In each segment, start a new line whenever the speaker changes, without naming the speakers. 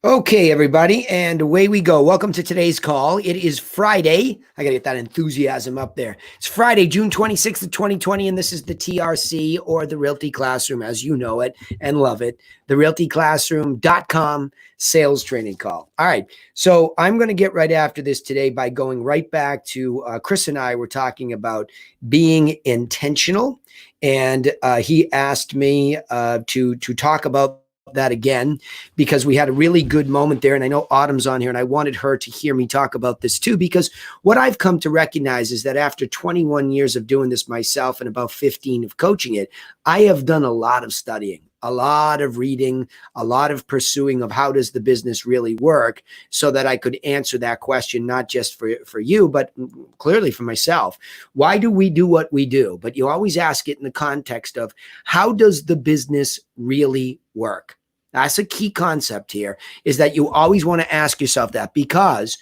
Okay, everybody, and away we go. Welcome to today's call. It is Friday. I got to get that enthusiasm up there. It's Friday, June 26th of 2020, and this is the TRC, or the Realty Classroom, as you know it and love it, the realtyclassroom.com sales training call. All right, so I'm going to get right after this today by going right back to Chris and I were talking about being intentional, and he asked me to talk about that again because we had a really good moment there, and I know Autumn's on here, and I wanted her to hear me talk about this too, because what I've come to recognize is that after 21 years of doing this myself and about 15 of coaching it, I have done a lot of studying, a lot of reading, a lot of pursuing of how does the business really work, so that I could answer that question, not just for you, but clearly for myself. Why do we do what we do? But you always ask it in the context of how does the business really work? That's a key concept here, is that you always want to ask yourself that, because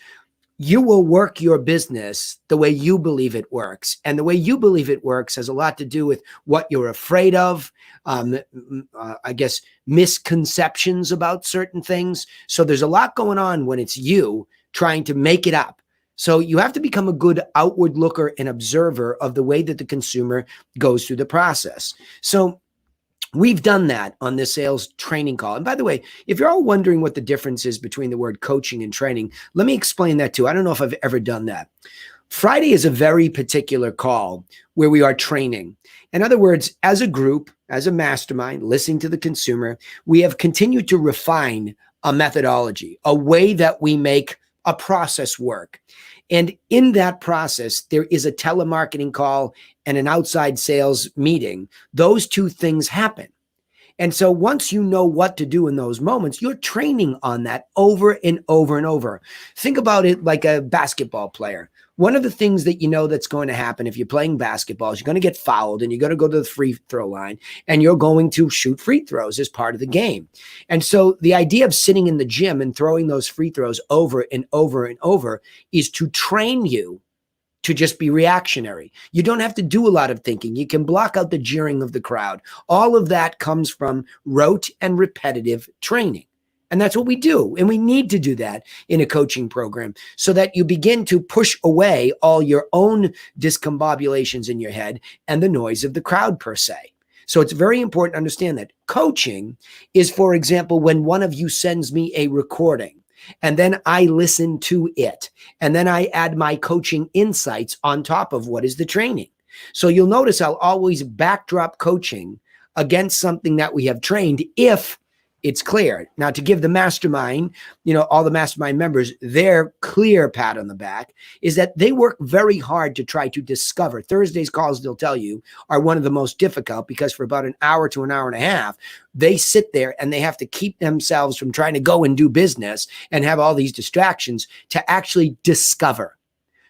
you will work your business the way you believe it works. And the way you believe it works has a lot to do with what you're afraid of, I guess, misconceptions about certain things. So there's a lot going on when it's you trying to make it up. So you have to become a good outward looker and observer of the way that the consumer goes through the process. So we've done that on this sales training call. And by the way, if you're all wondering what the difference is between the word coaching and training, let me explain that too. I don't know if I've ever done that. Friday is a very particular call where we are training. In other words, as a group, as a mastermind, listening to the consumer, we have continued to refine a methodology, a way that we make a process work. And in that process, there is a telemarketing call and an outside sales meeting. Those two things happen. And so once you know what to do in those moments, you're training on that over and over and over. Think about it like a basketball player. One of the things that you know that's going to happen if you're playing basketball is you're going to get fouled, and you're going to go to the free throw line, and you're going to shoot free throws as part of the game. And so the idea of sitting in the gym and throwing those free throws over and over and over is to train you to just be reactionary. You don't have to do a lot of thinking. You can block out the jeering of the crowd. All of that comes from rote and repetitive training. And that's what we do. And we need to do that in a coaching program, so that you begin to push away all your own discombobulations in your head and the noise of the crowd per se. So it's very important to understand that coaching is, for example, when one of you sends me a recording, and then I listen to it, and then I add my coaching insights on top of what is the training. So you'll notice I'll always backdrop coaching against something that we have trained if it's clear. Now, to give the mastermind, all the mastermind members, their clear pat on the back is that they work very hard to try to discover. Thursday's calls, they'll tell you, are one of the most difficult, because for about an hour to an hour and a half, they sit there and they have to keep themselves from trying to go and do business and have all these distractions to actually discover.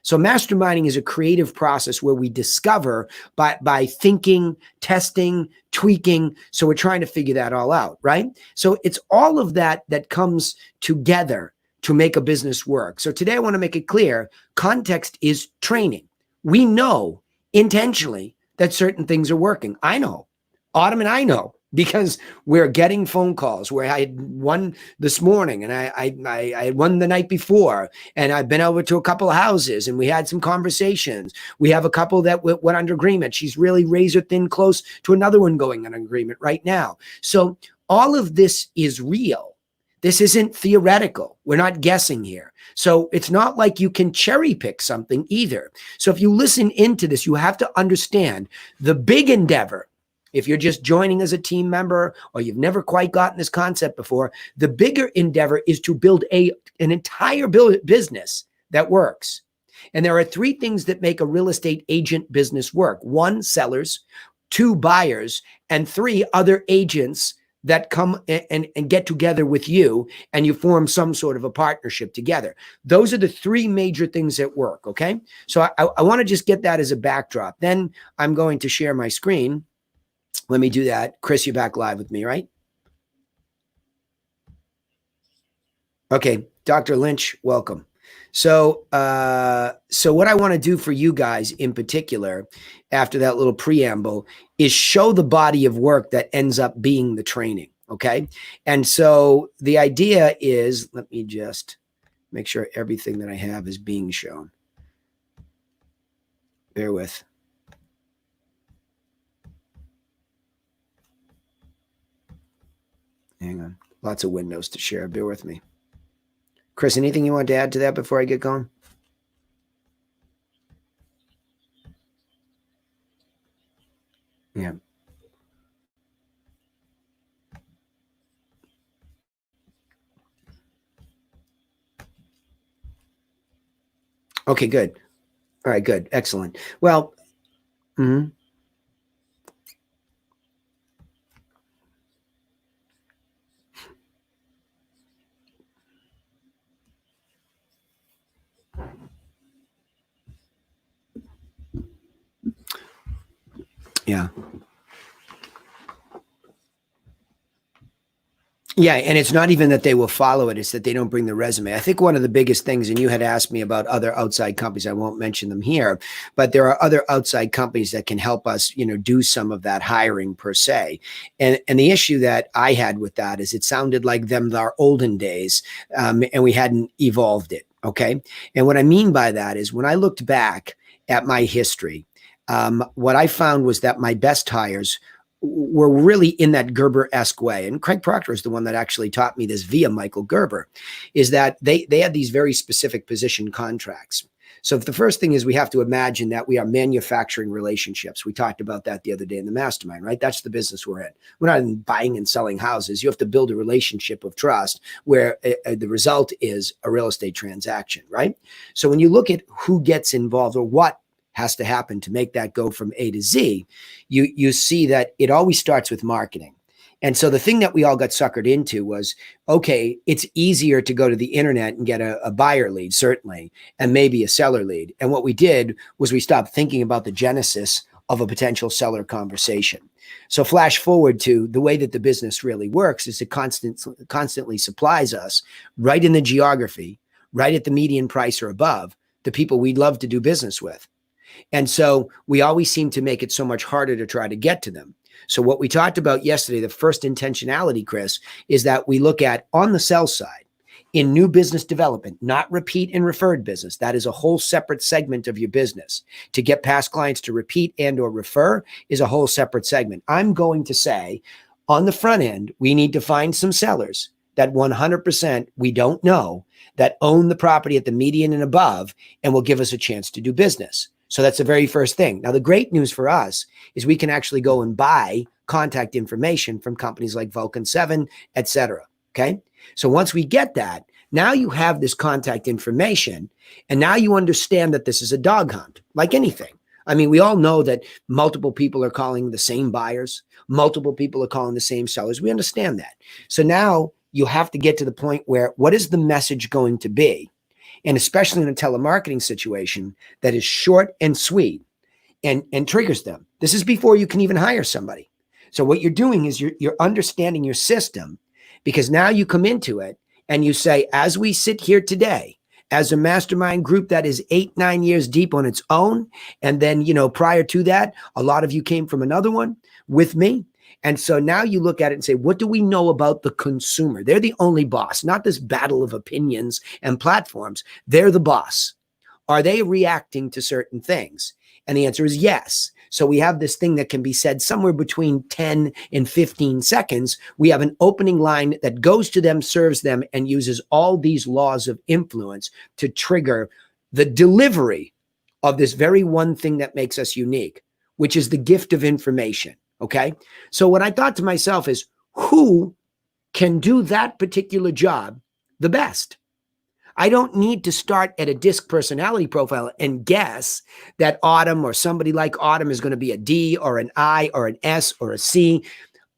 So masterminding is a creative process where we discover by thinking, testing, tweaking. So we're trying to figure that all out, right? So it's all of that that comes together to make a business work. So today I want to make it clear, context is training. We know intentionally that certain things are working. I know. Autumn and I know, because we're getting phone calls where I had one this morning, and I had one the night before, and I've been over to a couple of houses and we had some conversations. We have a couple that went under agreement. She's really razor thin close to another one going on agreement right now. So all of this is real. This isn't theoretical. We're not guessing here. So it's not like you can cherry pick something either. So if you listen into this, you have to understand the big endeavor. If you're just joining as a team member, or you've never quite gotten this concept before, the bigger endeavor is to build an entire business that works. And there are three things that make a real estate agent business work. 1, sellers; 2, buyers; and 3, other agents that come and get together with you, and you form some sort of a partnership together. Those are the 3 major things that work, okay? So I want to just get that as a backdrop. Then I'm going to share my screen. Let me do that. Chris, you're back live with me, right? Okay, Dr. Lynch, welcome. So what I want to do for you guys in particular, after that little preamble, is show the body of work that ends up being the training. Okay. And so the idea is, let me just make sure everything that I have is being shown. Bear with. Hang on. Lots of windows to share. Bear with me. Chris, anything you want to add to that before I get going? Yeah. Okay, good. All right, good. Excellent. Well, yeah. Yeah, and it's not even that they will follow it, it's that they don't bring the resume. I think one of the biggest things, and you had asked me about other outside companies, I won't mention them here, but there are other outside companies that can help us, do some of that hiring per se. And the issue that I had with that is it sounded like them our olden days, and we hadn't evolved it. Okay. And what I mean by that is when I looked back at my history, what I found was that my best hires were really in that Gerber-esque way. And Craig Proctor is the one that actually taught me this via Michael Gerber, is that they had these very specific position contracts. So if the first thing is we have to imagine that we are manufacturing relationships. We talked about that the other day in the mastermind, right? That's the business we're in. We're not in buying and selling houses. You have to build a relationship of trust where the result is a real estate transaction, right? So when you look at who gets involved or what has to happen to make that go from A to Z, you see that it always starts with marketing. And so the thing that we all got suckered into was, okay, it's easier to go to the internet and get a buyer lead, certainly, and maybe a seller lead. And what we did was we stopped thinking about the genesis of a potential seller conversation. So flash forward to the way that the business really works is it constantly supplies us right in the geography, right at the median price or above, the people we'd love to do business with. And so we always seem to make it so much harder to try to get to them. So what we talked about yesterday, the first intentionality, Chris, is that we look at on the sell side in new business development, not repeat and referred business. That is a whole separate segment of your business. To get past clients to repeat and or refer is a whole separate segment. I'm going to say on the front end, we need to find some sellers that 100% we don't know that own the property at the median and above and will give us a chance to do business. So that's the very first thing. Now, the great news for us is we can actually go and buy contact information from companies like Vulcan 7, et cetera. Okay. So once we get that, now you have this contact information and now you understand that this is a dog hunt, like anything. I mean, we all know that multiple people are calling the same buyers. Multiple people are calling the same sellers. We understand that. So now you have to get to the point where what is the message going to be? And especially in a telemarketing situation that is short and sweet and triggers them. This is before you can even hire somebody. So what you're doing is you're understanding your system because now you come into it and you say, as we sit here today, as a mastermind group that is 8-9 years deep on its own, and then, prior to that, a lot of you came from another one with me. And so now you look at it and say, what do we know about the consumer? They're the only boss, not this battle of opinions and platforms. They're the boss. Are they reacting to certain things? And the answer is yes. So we have this thing that can be said somewhere between 10 and 15 seconds. We have an opening line that goes to them, serves them, and uses all these laws of influence to trigger the delivery of this very one thing that makes us unique, which is the gift of information. Okay. So what I thought to myself is who can do that particular job the best? I don't need to start at a DISC personality profile and guess that Autumn or somebody like Autumn is going to be a D or an I or an S or a C.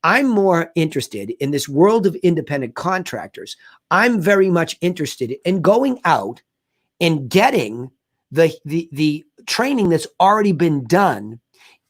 I'm more interested in this world of independent contractors. I'm very much interested in going out and getting the training that's already been done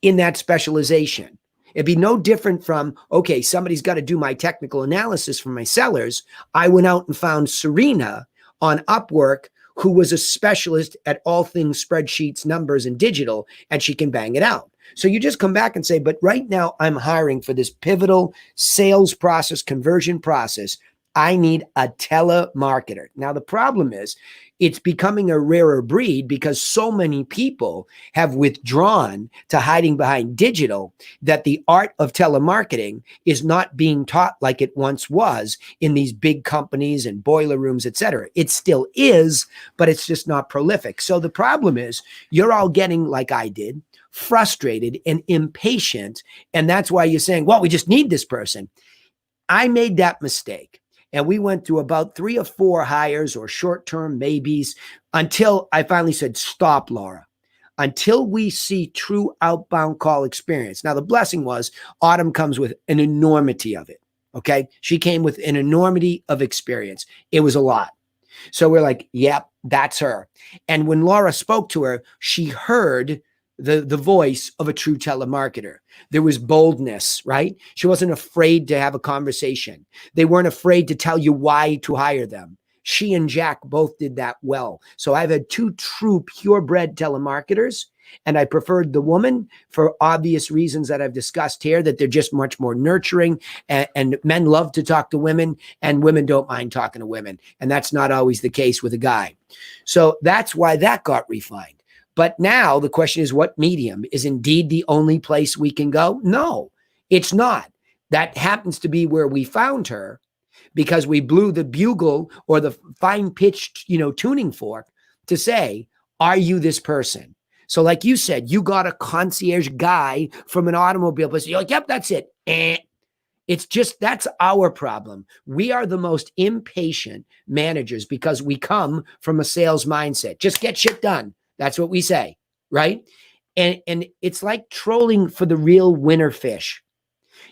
in that specialization. It'd be no different from, okay, somebody's got to do my technical analysis for my sellers. I went out and found Serena on Upwork, who was a specialist at all things spreadsheets, numbers, and digital, and she can bang it out. So you just come back and say, but right now I'm hiring for this pivotal sales process, conversion process. I need a telemarketer. Now, the problem is it's becoming a rarer breed because so many people have withdrawn to hiding behind digital that the art of telemarketing is not being taught like it once was in these big companies and boiler rooms, et cetera. It still is, but it's just not prolific. So the problem is you're all getting, like I did, frustrated and impatient. And that's why you're saying, well, we just need this person. I made that mistake. And we went through about 3 or 4 hires or short-term maybes until I finally said, stop, Laura. Until we see true outbound call experience. Now, the blessing was Autumn comes with an enormity of it. Okay. She came with an enormity of experience. It was a lot. So we're like, yep, that's her. And when Laura spoke to her, she heard the voice of a true telemarketer. There was boldness, right? She wasn't afraid to have a conversation. They weren't afraid to tell you why to hire them. She and Jack both did that well. So I've had 2 true purebred telemarketers, and I preferred the woman for obvious reasons that I've discussed here, that they're just much more nurturing, and men love to talk to women, and women don't mind talking to women. And that's not always the case with a guy. So that's why that got refined. But now the question is, what medium is indeed the only place we can go? No, it's not. That happens to be where we found her because we blew the bugle or the fine pitched, tuning fork to say, are you this person? So like you said, you got a concierge guy from an automobile place. You're like, yep, that's it. It's just, that's our problem. We are the most impatient managers because we come from a sales mindset. Just get shit done. That's what we say, right? And it's like trolling for the real winner fish.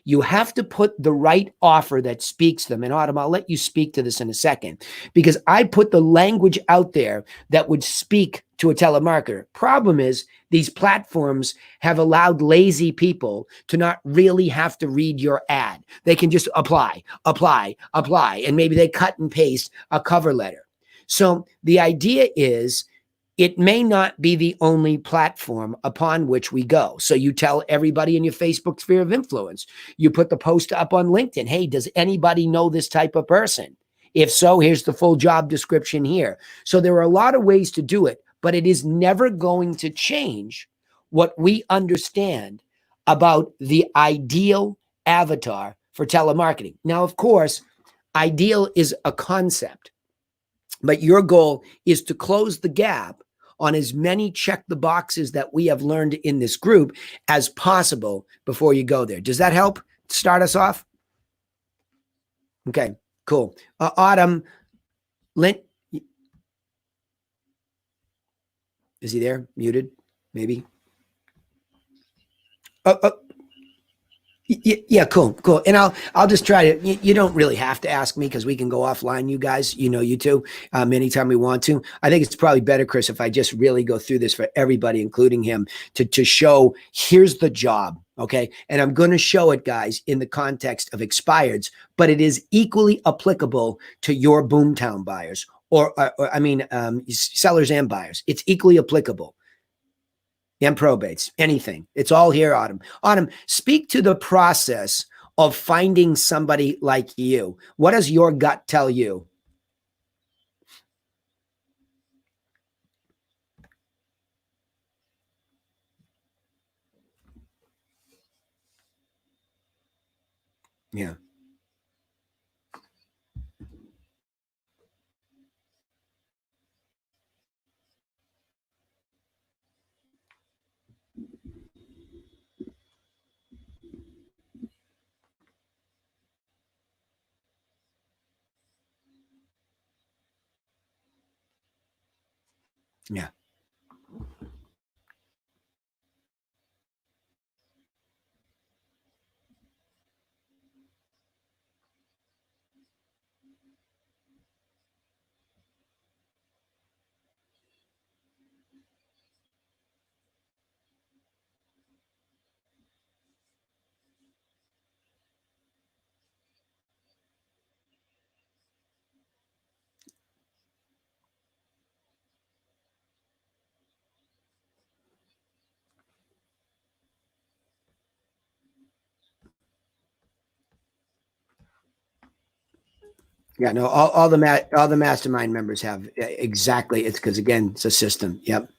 You have to put the right offer that speaks to them. And Autumn, I'll let you speak to this in a second, because I put the language out there that would speak to a telemarketer. Problem is, these platforms have allowed lazy people to not really have to read your ad. They can just apply, and maybe they cut and paste a cover letter. So the idea is, it may not be the only platform upon which we go. So you tell everybody in your Facebook sphere of influence. You put the post up on LinkedIn. Hey, does anybody know this type of person? If so, here's the full job description here. So there are a lot of ways to do it, but it is never going to change what we understand about the ideal avatar for telemarketing. Now, of course, ideal is a concept, but your goal is to close the gap on as many check the boxes that we have learned in this group as possible before you go there. Does that help start us off? Okay, cool. Autumn, Lynn, is he there? Muted? Maybe. Oh, yeah, cool. And I'll just try to. You don't really have to ask me because we can go offline. You guys, you two, anytime we want to. I think it's probably better, Chris, if I just really go through this for everybody, including him, to show here's the job, okay? And I'm going to show it, guys, in the context of expireds, but it is equally applicable to your boomtown buyers, or sellers and buyers. It's equally applicable. And probates, anything. It's all here, Autumn. Autumn, speak to the process of finding somebody like you. What does your gut tell you? Yeah. Yeah. Yeah, no, all the mastermind members have exactly. It's because again, it's a system. Yep.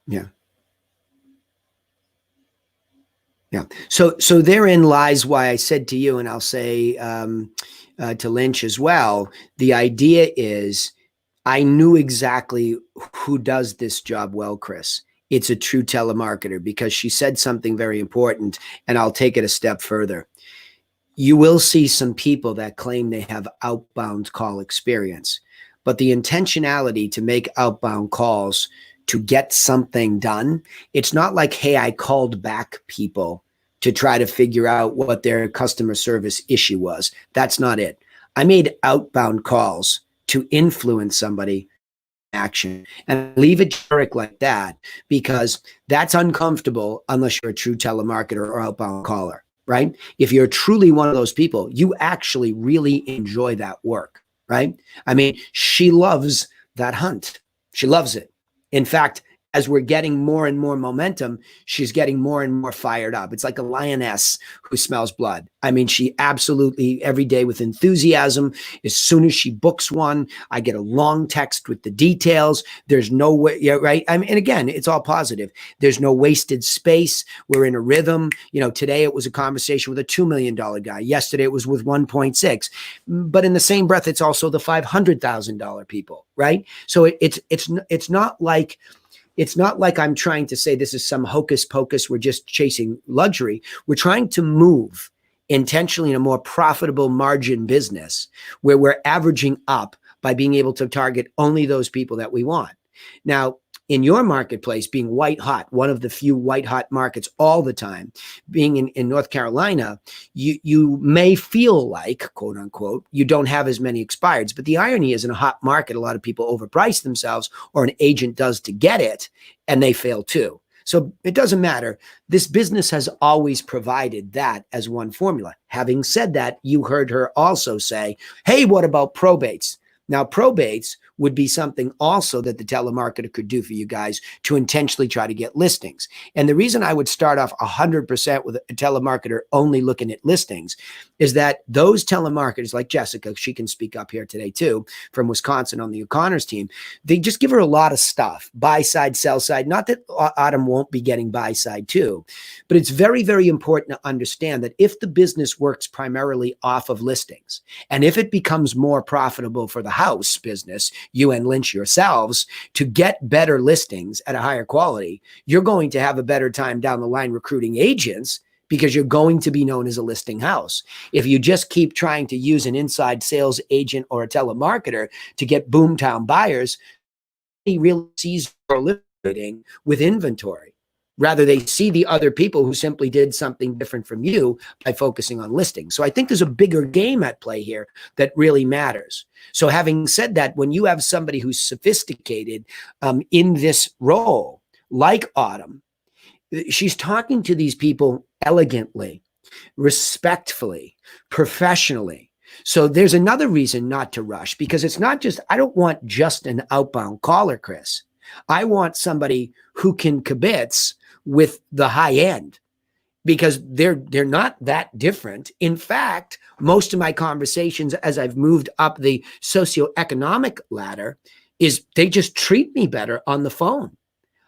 Yeah. Yeah. So therein lies why I said to you, and I'll say to Lynch as well. The idea is, I knew exactly who does this job well, Chris. It's a true telemarketer because she said something very important, and I'll take it a step further. You will see some people that claim they have outbound call experience, but the intentionality to make outbound calls to get something done, it's not like, hey, I called back people to try to figure out what their customer service issue was. That's not it. I made outbound calls to influence somebody action, and leave it generic like that because that's uncomfortable unless you're a true telemarketer or outbound caller, right? If you're truly one of those people, you actually really enjoy that work, right? I mean, she loves that hunt. She loves it. In fact, as we're getting more and more momentum, she's getting more and more fired up. It's like a lioness who smells blood. I mean, she absolutely every day with enthusiasm. As soon as she books one, I get a long text with the details. There's no way, yeah, right? I mean, and again, it's all positive. There's no wasted space. We're in a rhythm. You know, today it was a conversation with a $2 million guy. Yesterday it was with 1.6. But in the same breath, it's also the $500,000 people, right? So it's not like I'm trying to say this is some hocus pocus. We're just chasing luxury. We're trying to move intentionally in a more profitable margin business where we're averaging up by being able to target only those people that we want. Now, in your marketplace, being white hot, one of the few white hot markets all the time, being in North Carolina, you may feel like, quote unquote, you don't have as many expireds. But the irony is, in a hot market, a lot of people overprice themselves, or an agent does to get it, and they fail too. So it doesn't matter. This business has always provided that as one formula. Having said that, you heard her also say, hey, what about probates? Now, probates would be something also that the telemarketer could do for you guys to intentionally try to get listings. And the reason I would start off 100% with a telemarketer only looking at listings is that those telemarketers like Jessica, she can speak up here today too, from Wisconsin on the O'Connor's team, they just give her a lot of stuff, buy side, sell side. Not that Autumn won't be getting buy side too, but it's very, very important to understand that if the business works primarily off of listings, and if it becomes more profitable for the house business, you and Lynch yourselves, to get better listings at a higher quality, you're going to have a better time down the line recruiting agents because you're going to be known as a listing house. If you just keep trying to use an inside sales agent or a telemarketer to get boomtown buyers, he really sees your listing with inventory. Rather, they see the other people who simply did something different from you by focusing on listing. So I think there's a bigger game at play here that really matters. So having said that, when you have somebody who's sophisticated in this role, like Autumn, she's talking to these people elegantly, respectfully, professionally. So there's another reason not to rush, because it's not just, I don't want just an outbound caller, Chris. I want somebody who can kibitz with the high end, because they're not that different. In fact, most of my conversations as I've moved up the socioeconomic ladder is they just treat me better on the phone.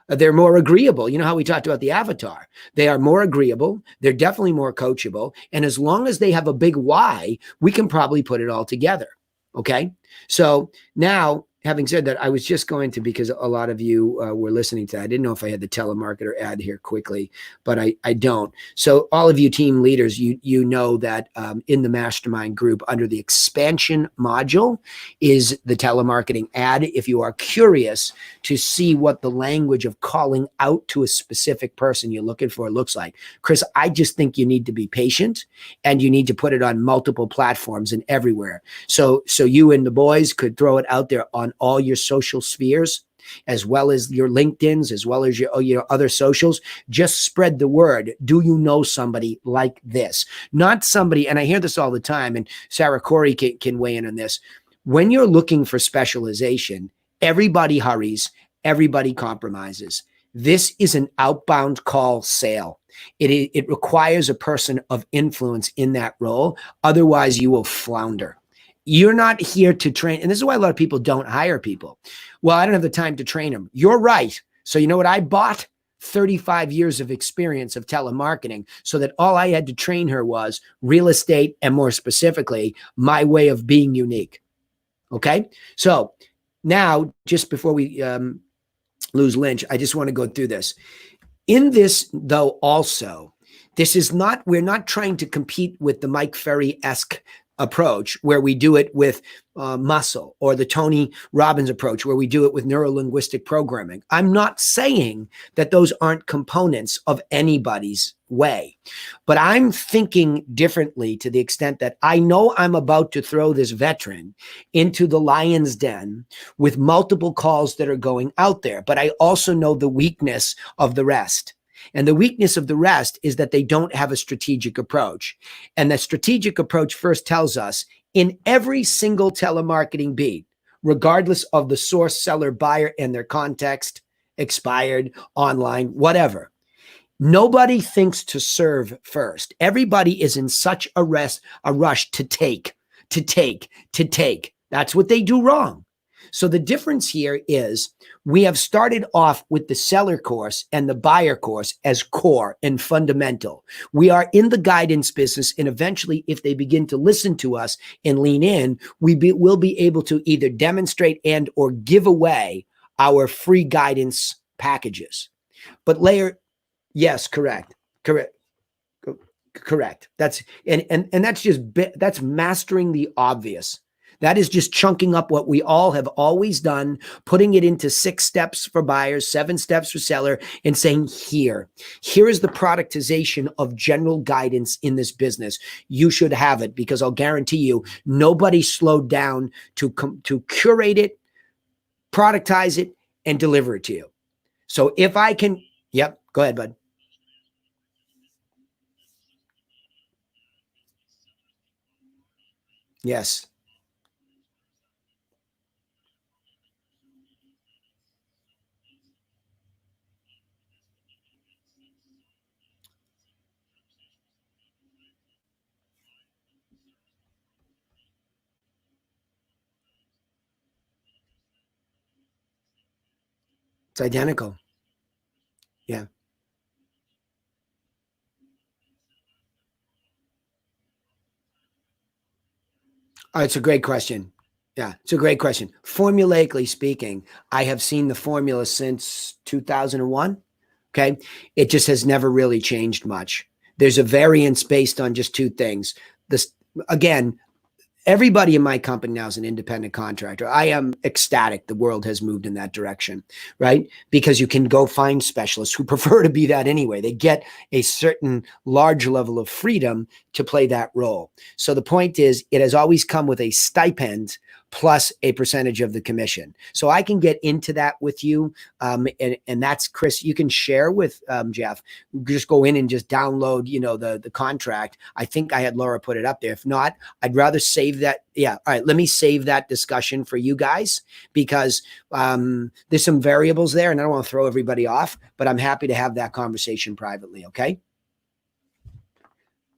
They're more agreeable. You know how we talked about the avatar? They are more agreeable. They're definitely more coachable. And as long as they have a big why, we can probably put it all together. Okay. So now, having said that, I was just going to, because a lot of you were listening to that. I didn't know if I had the telemarketer ad here quickly, but I don't. So all of you team leaders, you know that in the mastermind group under the expansion module is the telemarketing ad. If you are curious to see what the language of calling out to a specific person you're looking for looks like, Chris, I just think you need to be patient, and you need to put it on multiple platforms and everywhere. So you and the boys could throw it out there on all your social spheres, as well as your LinkedIn's, as well as your other socials. Just spread the word. Do you know somebody like this? Not somebody, and I hear this all the time, and Sarah Corey can weigh in on this. When you're looking for specialization, everybody hurries, everybody compromises. This is an outbound call sale. It requires a person of influence in that role. Otherwise, you will flounder. You're not here to train. And this is why a lot of people don't hire people. Well, I don't have the time to train them. You're right. So you know what I bought? 35 years of experience of telemarketing, so that all I had to train her was real estate, and more specifically, my way of being unique. Okay. So now, just before we lose Lynch, I just want to go through this. In this, though, also, this is not, we're not trying to compete with the Mike Ferry-esque approach where we do it with muscle, or the Tony Robbins approach where we do it with neuro-linguistic programming. I'm not saying that those aren't components of anybody's way, but I'm thinking differently to the extent that I know I'm about to throw this veteran into the lion's den with multiple calls that are going out there, but I also know the weakness of the rest. And the weakness of the rest is that they don't have a strategic approach. And the strategic approach first tells us in every single telemarketing beat, regardless of the source, seller, buyer, and their context, expired, online, whatever, nobody thinks to serve first. Everybody is in such a rush to take. That's what they do wrong. So the difference here is we have started off with the seller course and the buyer course as core and fundamental. We are in the guidance business, and eventually, if they begin to listen to us and lean in, we'll be able to either demonstrate and or give away our free guidance packages. But yes, correct. That's and that's mastering the obvious. That is just chunking up what we all have always done, putting it into 6 steps for buyers, 7 steps for seller, and saying, here is the productization of general guidance in this business. You should have it, because I'll guarantee you, nobody slowed down to curate it, productize it, and deliver it to you. So if I can, yep, go ahead, bud. Yes. It's identical. Yeah. Oh, it's a great question. Yeah, it's a great question. Formulaically speaking, I have seen the formula since 2001. Okay. It just has never really changed much. There's a variance based on just 2 things. This, again, everybody in my company now is an independent contractor. I am ecstatic the world has moved in that direction, right? Because you can go find specialists who prefer to be that anyway. They get a certain large level of freedom to play that role. So the point is, it has always come with a stipend plus a percentage of the commission. So I can get into that with you. And that's, Chris, you can share with Jeff. Just go in and just download, the contract. I think I had Laura put it up there. If not, I'd rather save that. Yeah. All right. Let me save that discussion for you guys, because there's some variables there and I don't want to throw everybody off, but I'm happy to have that conversation privately. Okay.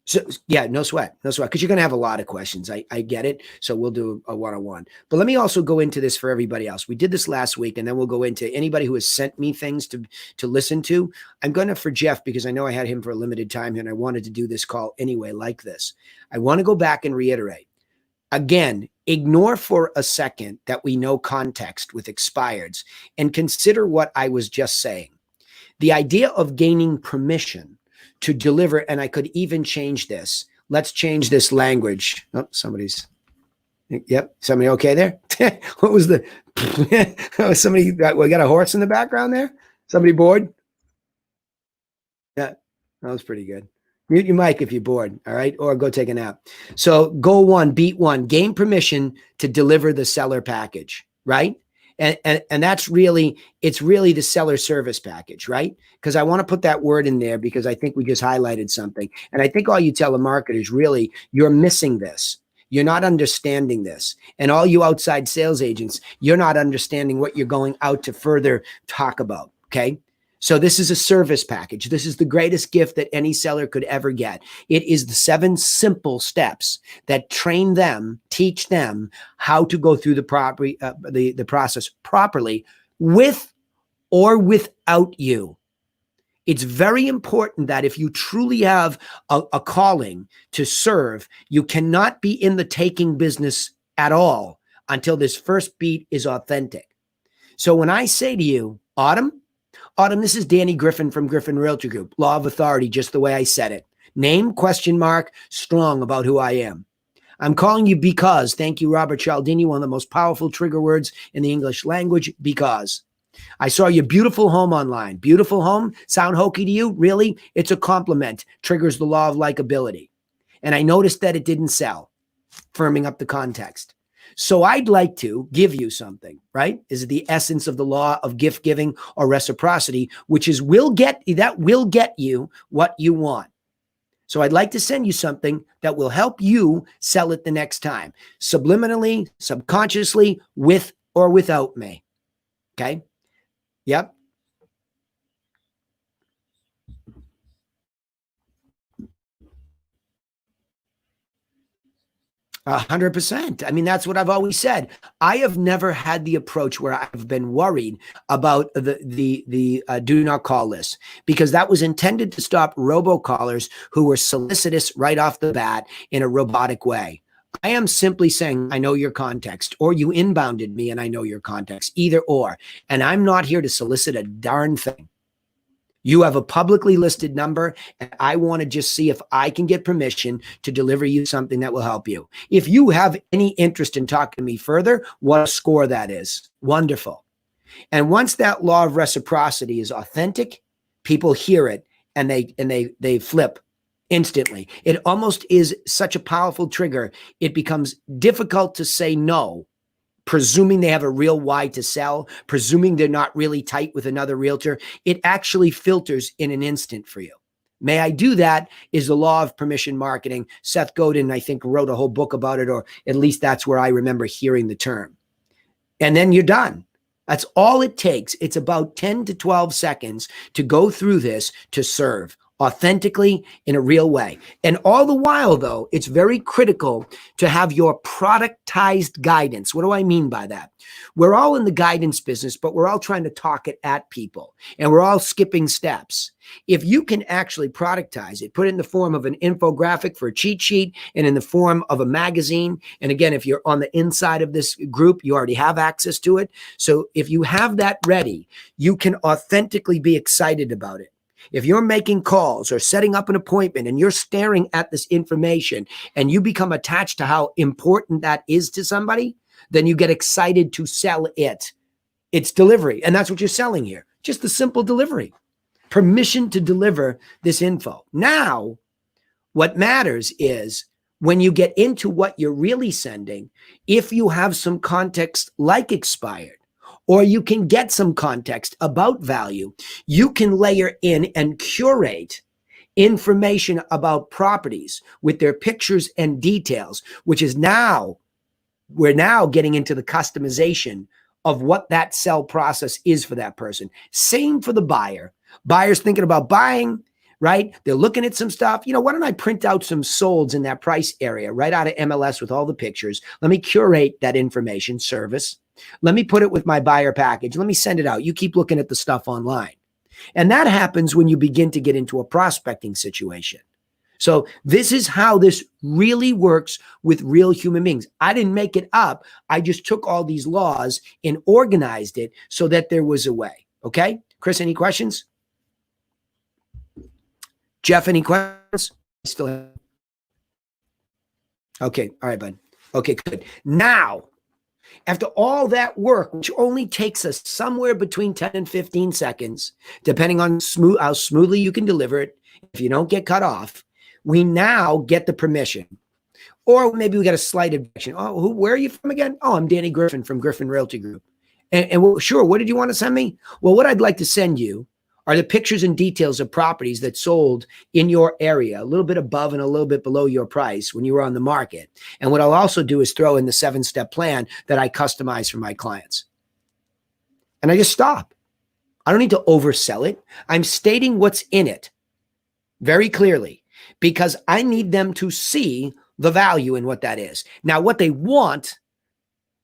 So yeah, no sweat. Because you're going to have a lot of questions. I get it. So we'll do a one-on-one. But let me also go into this for everybody else. We did this last week, and then we'll go into anybody who has sent me things to listen to. I'm going to, for Jeff, because I know I had him for a limited time here, and I wanted to do this call anyway like this. I want to go back and reiterate. Again, ignore for a second that we know context with expireds and consider what I was just saying. The idea of gaining permission to deliver, and I could even change this. Let's change this language. Oh, somebody's, yep. Somebody okay there? What was the, somebody, we got a horse in the background there? Somebody bored? Yeah, that was pretty good. Mute your mic if you're bored, all right? Or go take a nap. So goal 1, beat 1, gain permission to deliver the seller package, right? And that's really, it's really the seller service package, right? Because I want to put that word in there because I think we just highlighted something. And I think all you telemarketers, really, you're missing this. You're not understanding this. And all you outside sales agents, you're not understanding what you're going out to further talk about, okay? So this is a service package. This is the greatest gift that any seller could ever get. It is the 7 simple steps that train them, teach them how to go through the process properly with or without you. It's very important that if you truly have a calling to serve, you cannot be in the taking business at all until this first beat is authentic. So when I say to you, Autumn, this is Danny Griffin from Griffin Realty Group. Law of authority, just the way I said it. Name, question mark, strong about who I am. I'm calling you because, thank you, Robert Cialdini, one of the most powerful trigger words in the English language, because. I saw your beautiful home online. Beautiful home? Sound hokey to you? Really? It's a compliment. Triggers the law of likability. And I noticed that it didn't sell, firming up the context. So I'd like to give you something, right? Is the essence of the law of gift giving or reciprocity, which is will get you what you want. So I'd like to send you something that will help you sell it the next time, subliminally, subconsciously, with or without me. Okay? Yep. 100%. I mean, that's what I've always said. I have never had the approach where I've been worried about the do not call list, because that was intended to stop robocallers who were solicitous right off the bat in a robotic way. I am simply saying, I know your context, or you inbounded me and I know your context, either or. And I'm not here to solicit a darn thing. You have a publicly listed number, and I want to just see if I can get permission to deliver you something that will help you. If you have any interest in talking to me further, what a score that is. Wonderful. And once that law of reciprocity is authentic, people hear it and they flip instantly. It almost is such a powerful trigger. It becomes difficult to say no, presuming they have a real why to sell, presuming they're not really tight with another realtor. It actually filters in an instant for you. May I do that is the law of permission marketing. Seth Godin, I think, wrote a whole book about it, or at least that's where I remember hearing the term. And then you're done. That's all it takes. It's about 10 to 12 seconds to go through this to serve authentically in a real way. And all the while, though, it's very critical to have your productized guidance. What do I mean by that? We're all in the guidance business, but we're all trying to talk it at people, and we're all skipping steps. If you can actually productize it, put it in the form of an infographic for a cheat sheet and in the form of a magazine. And again, if you're on the inside of this group, you already have access to it. So if you have that ready, you can authentically be excited about it. If you're making calls or setting up an appointment and you're staring at this information and you become attached to how important that is to somebody, then you get excited to sell it. It's delivery. And that's what you're selling here. Just the simple delivery. Permission to deliver this info. Now, what matters is when you get into what you're really sending, if you have some context like expired, or you can get some context about value, you can layer in and curate information about properties with their pictures and details, which is we're now getting into the customization of what that sell process is for that person. Same for the buyer. Buyer's thinking about buying, right? They're looking at some stuff. Why don't I print out some solds in that price area right out of MLS with all the pictures? Let me curate that information service. Let me put it with my buyer package. Let me send it out. You keep looking at the stuff online. And that happens when you begin to get into a prospecting situation. So this is how this really works with real human beings. I didn't make it up. I just took all these laws and organized it so that there was a way. Okay? Chris, any questions? Jeff, any questions? Still have... Okay. All right, bud. Okay, good. Now, after all that work, which only takes us somewhere between 10 and 15 seconds, depending on how smoothly you can deliver it, if you don't get cut off, we now get the permission. Or maybe we got a slight objection. Oh, where are you from again? Oh, I'm Danny Griffin from Griffin Realty Group. And well, sure, what did you want to send me? Well, what I'd like to send you are the pictures and details of properties that sold in your area, a little bit above and a little bit below your price when you were on the market. And what I'll also do is throw in the 7-step plan that I customize for my clients. And I just stop. I don't need to oversell it. I'm stating what's in it very clearly because I need them to see the value in what that is. Now, what they want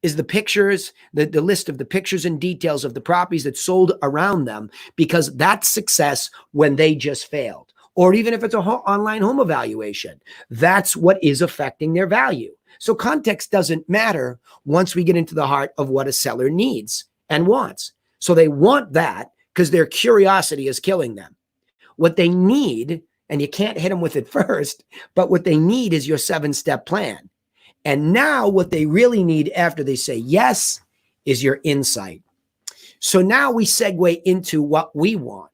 is the pictures, the list of the pictures and details of the properties that sold around them, because that's success when they just failed. Or even if it's an online home evaluation, that's what is affecting their value. So context doesn't matter once we get into the heart of what a seller needs and wants. So they want that because their curiosity is killing them. What they need, and you can't hit them with it first, but what they need is your 7-step plan. And now what they really need after they say yes is your insight. So now we segue into what we want.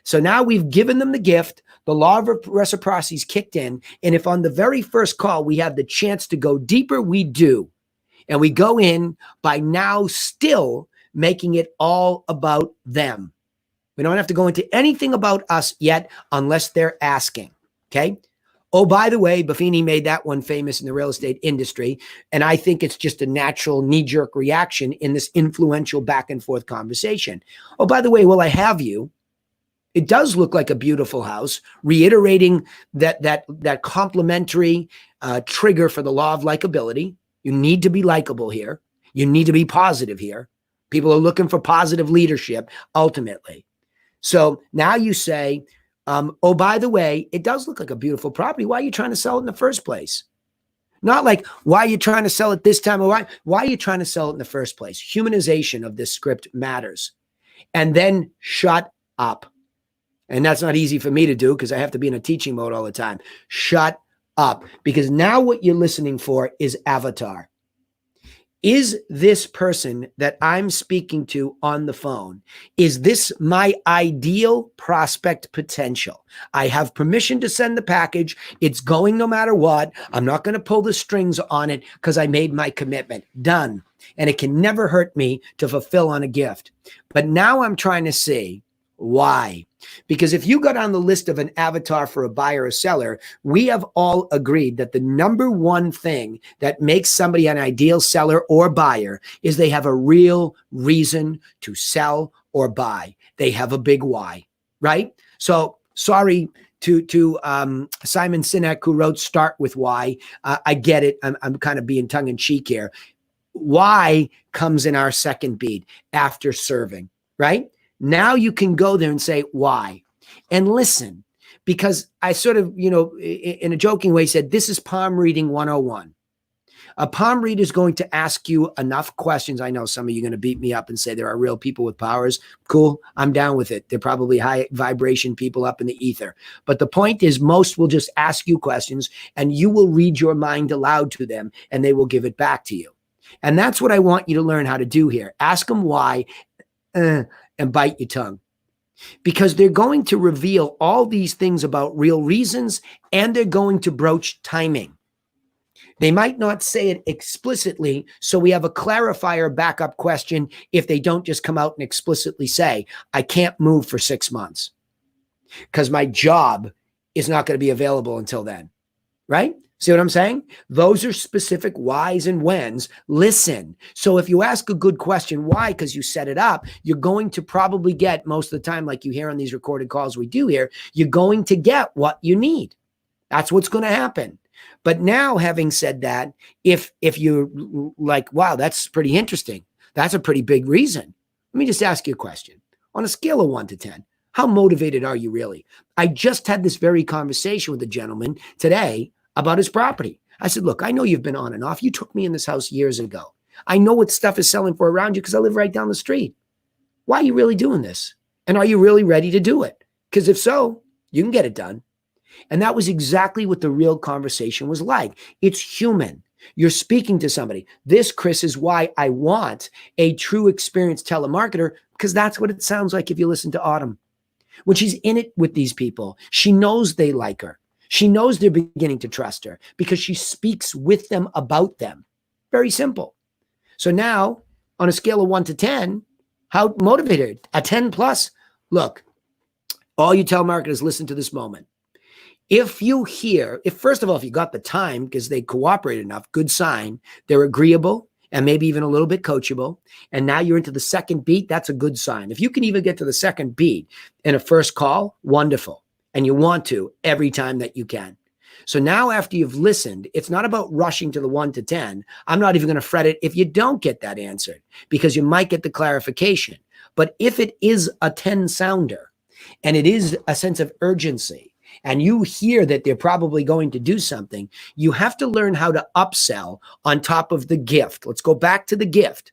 So now we've given them the gift, the law of reciprocity is kicked in. And if on the very first call we have the chance to go deeper, we do. And we go in by now still making it all about them. We don't have to go into anything about us yet unless they're asking, okay? Oh, by the way, Buffini made that one famous in the real estate industry. And I think it's just a natural knee-jerk reaction in this influential back and forth conversation. Oh, by the way, will I have you? It does look like a beautiful house, reiterating that complementary trigger for the law of likability. You need to be likable here. You need to be positive here. People are looking for positive leadership, ultimately. So now you say, oh, by the way, it does look like a beautiful property. Why are you trying to sell it in the first place? Not like, why are you trying to sell it this time? Or why are you trying to sell it in the first place? Humanization of this script matters. And then shut up. And that's not easy for me to do because I have to be in a teaching mode all the time. Shut up. Because now what you're listening for is avatar. Is this person that I'm speaking to on the phone, is this my ideal prospect potential? I have permission to send the package. It's going no matter what. I'm not going to pull the strings on it because I made my commitment. Done. And it can never hurt me to fulfill on a gift. But now I'm trying to see why. Because if you got on the list of an avatar for a buyer or seller, we have all agreed that the number one thing that makes somebody an ideal seller or buyer is they have a real reason to sell or buy. They have a big why, right? So sorry to Simon Sinek, who wrote Start With Why. I get it. I'm kind of being tongue in cheek here. Why comes in our second beat after serving, right? Now you can go there and say, why? And listen, because I sort of, in a joking way said, this is palm reading 101. A palm reader is going to ask you enough questions. I know some of you are going to beat me up and say there are real people with powers. Cool. I'm down with it. They're probably high vibration people up in the ether. But the point is most will just ask you questions and you will read your mind aloud to them and they will give it back to you. And that's what I want you to learn how to do here. Ask them why. And bite your tongue, because they're going to reveal all these things about real reasons and they're going to broach timing. They might not say it explicitly, so we have a clarifier backup question if they don't just come out and explicitly say, I can't move for 6 months because my job is not going to be available until then, right? See what I'm saying? Those are specific whys and whens. Listen. So if you ask a good question, why? Because you set it up, you're going to probably get, most of the time, like you hear on these recorded calls we do here, you're going to get what you need. That's what's going to happen. But now, having said that, if you're like, wow, that's pretty interesting. That's a pretty big reason. Let me just ask you a question. On a scale of 1 to 10, how motivated are you really? I just had this very conversation with a gentleman today about his property. I said, look, I know you've been on and off. You took me in this house years ago. I know what stuff is selling for around you because I live right down the street. Why are you really doing this? And are you really ready to do it? Because if so, you can get it done. And that was exactly what the real conversation was like. It's human. You're speaking to somebody. This, Chris, is why I want a true experienced telemarketer, because that's what it sounds like if you listen to Autumn. When she's in it with these people, she knows they like her. She knows they're beginning to trust her because she speaks with them about them. Very simple. So now, on a scale of 1 to 10, how motivated? A 10 plus? Look, all you telemarketers, listen to this moment. If you hear, first of all, if you got the time because they cooperate enough, good sign, they're agreeable and maybe even a little bit coachable. And now you're into the second beat. That's a good sign. If you can even get to the second beat in a first call, wonderful. And you want to every time that you can. So now after you've listened, it's not about rushing to the 1 to 10. I'm not even going to fret it if you don't get that answered, because you might get the clarification. But if it is a 10 sounder and it is a sense of urgency, and you hear that they're probably going to do something, you have to learn how to upsell on top of the gift. Let's go back to the gift.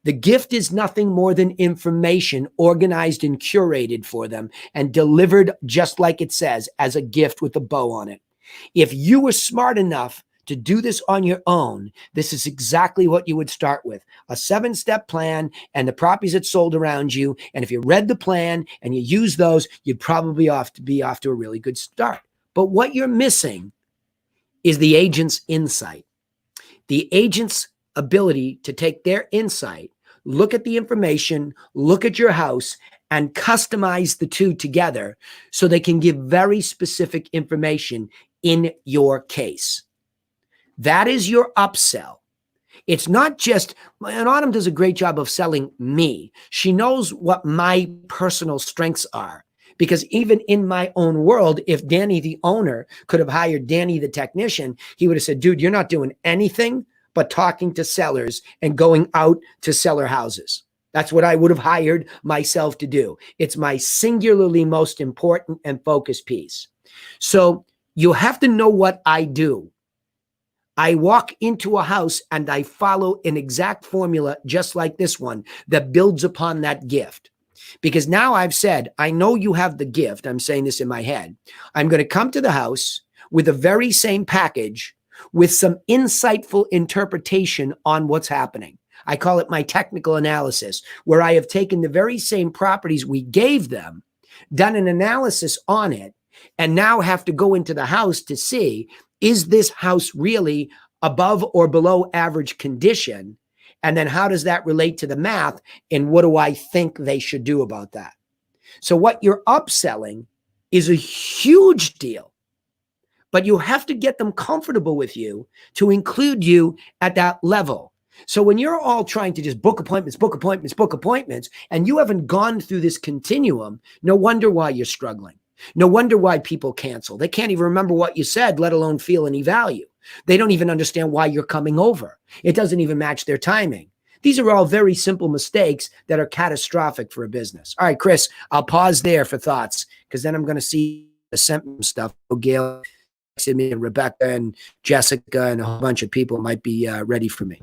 The gift is nothing more than information organized and curated for them and delivered just like it says, as a gift with a bow on it. If you were smart enough to do this on your own, this is exactly what you would start with: a 7-step plan and the properties that sold around you. And if you read the plan and you use those, you'd probably be off to a really good start. But what you're missing is the agent's insight. The agent's ability to take their insight, look at the information, look at your house, and customize the two together so they can give very specific information in your case. That is your upsell. It's not just, and Autumn does a great job of selling me. She knows what my personal strengths are, because even in my own world, if Danny, the owner, could have hired Danny, the technician, he would have said, dude, you're not doing anything but talking to sellers and going out to seller houses. That's what I would have hired myself to do. It's my singularly most important and focused piece. So you have to know what I do. I walk into a house and I follow an exact formula just like this one that builds upon that gift. Because now I've said, I know you have the gift. I'm saying this in my head. I'm going to come to the house with the very same package with some insightful interpretation on what's happening. I call it my technical analysis, where I have taken the very same properties we gave them, done an analysis on it, and now have to go into the house to see, is this house really above or below average condition? And then how does that relate to the math? And what do I think they should do about that? So what you're upselling is a huge deal, but you have to get them comfortable with you to include you at that level. So when you're all trying to just book appointments, and you haven't gone through this continuum, no wonder why you're struggling. No wonder why people cancel. They can't even remember what you said, let alone feel any value. They don't even understand why you're coming over. It doesn't even match their timing. These are all very simple mistakes that are catastrophic for a business. All right, Chris, I'll pause there for thoughts, because then I'm going to see the sent stuff. Gail texted me, and Rebecca and Jessica and a whole bunch of people might be ready for me.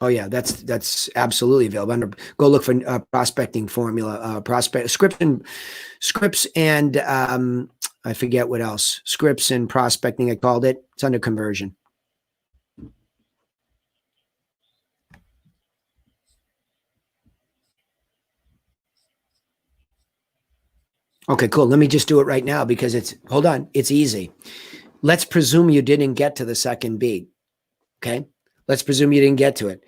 Oh yeah, that's absolutely available. Go look for prospecting formula, scripts and I forget what else. Scripts and prospecting, I called it. It's under conversion. Okay, cool. Let me just do it right now, because hold on, it's easy. Let's presume you didn't get to the second beat. Okay. Let's presume you didn't get to it.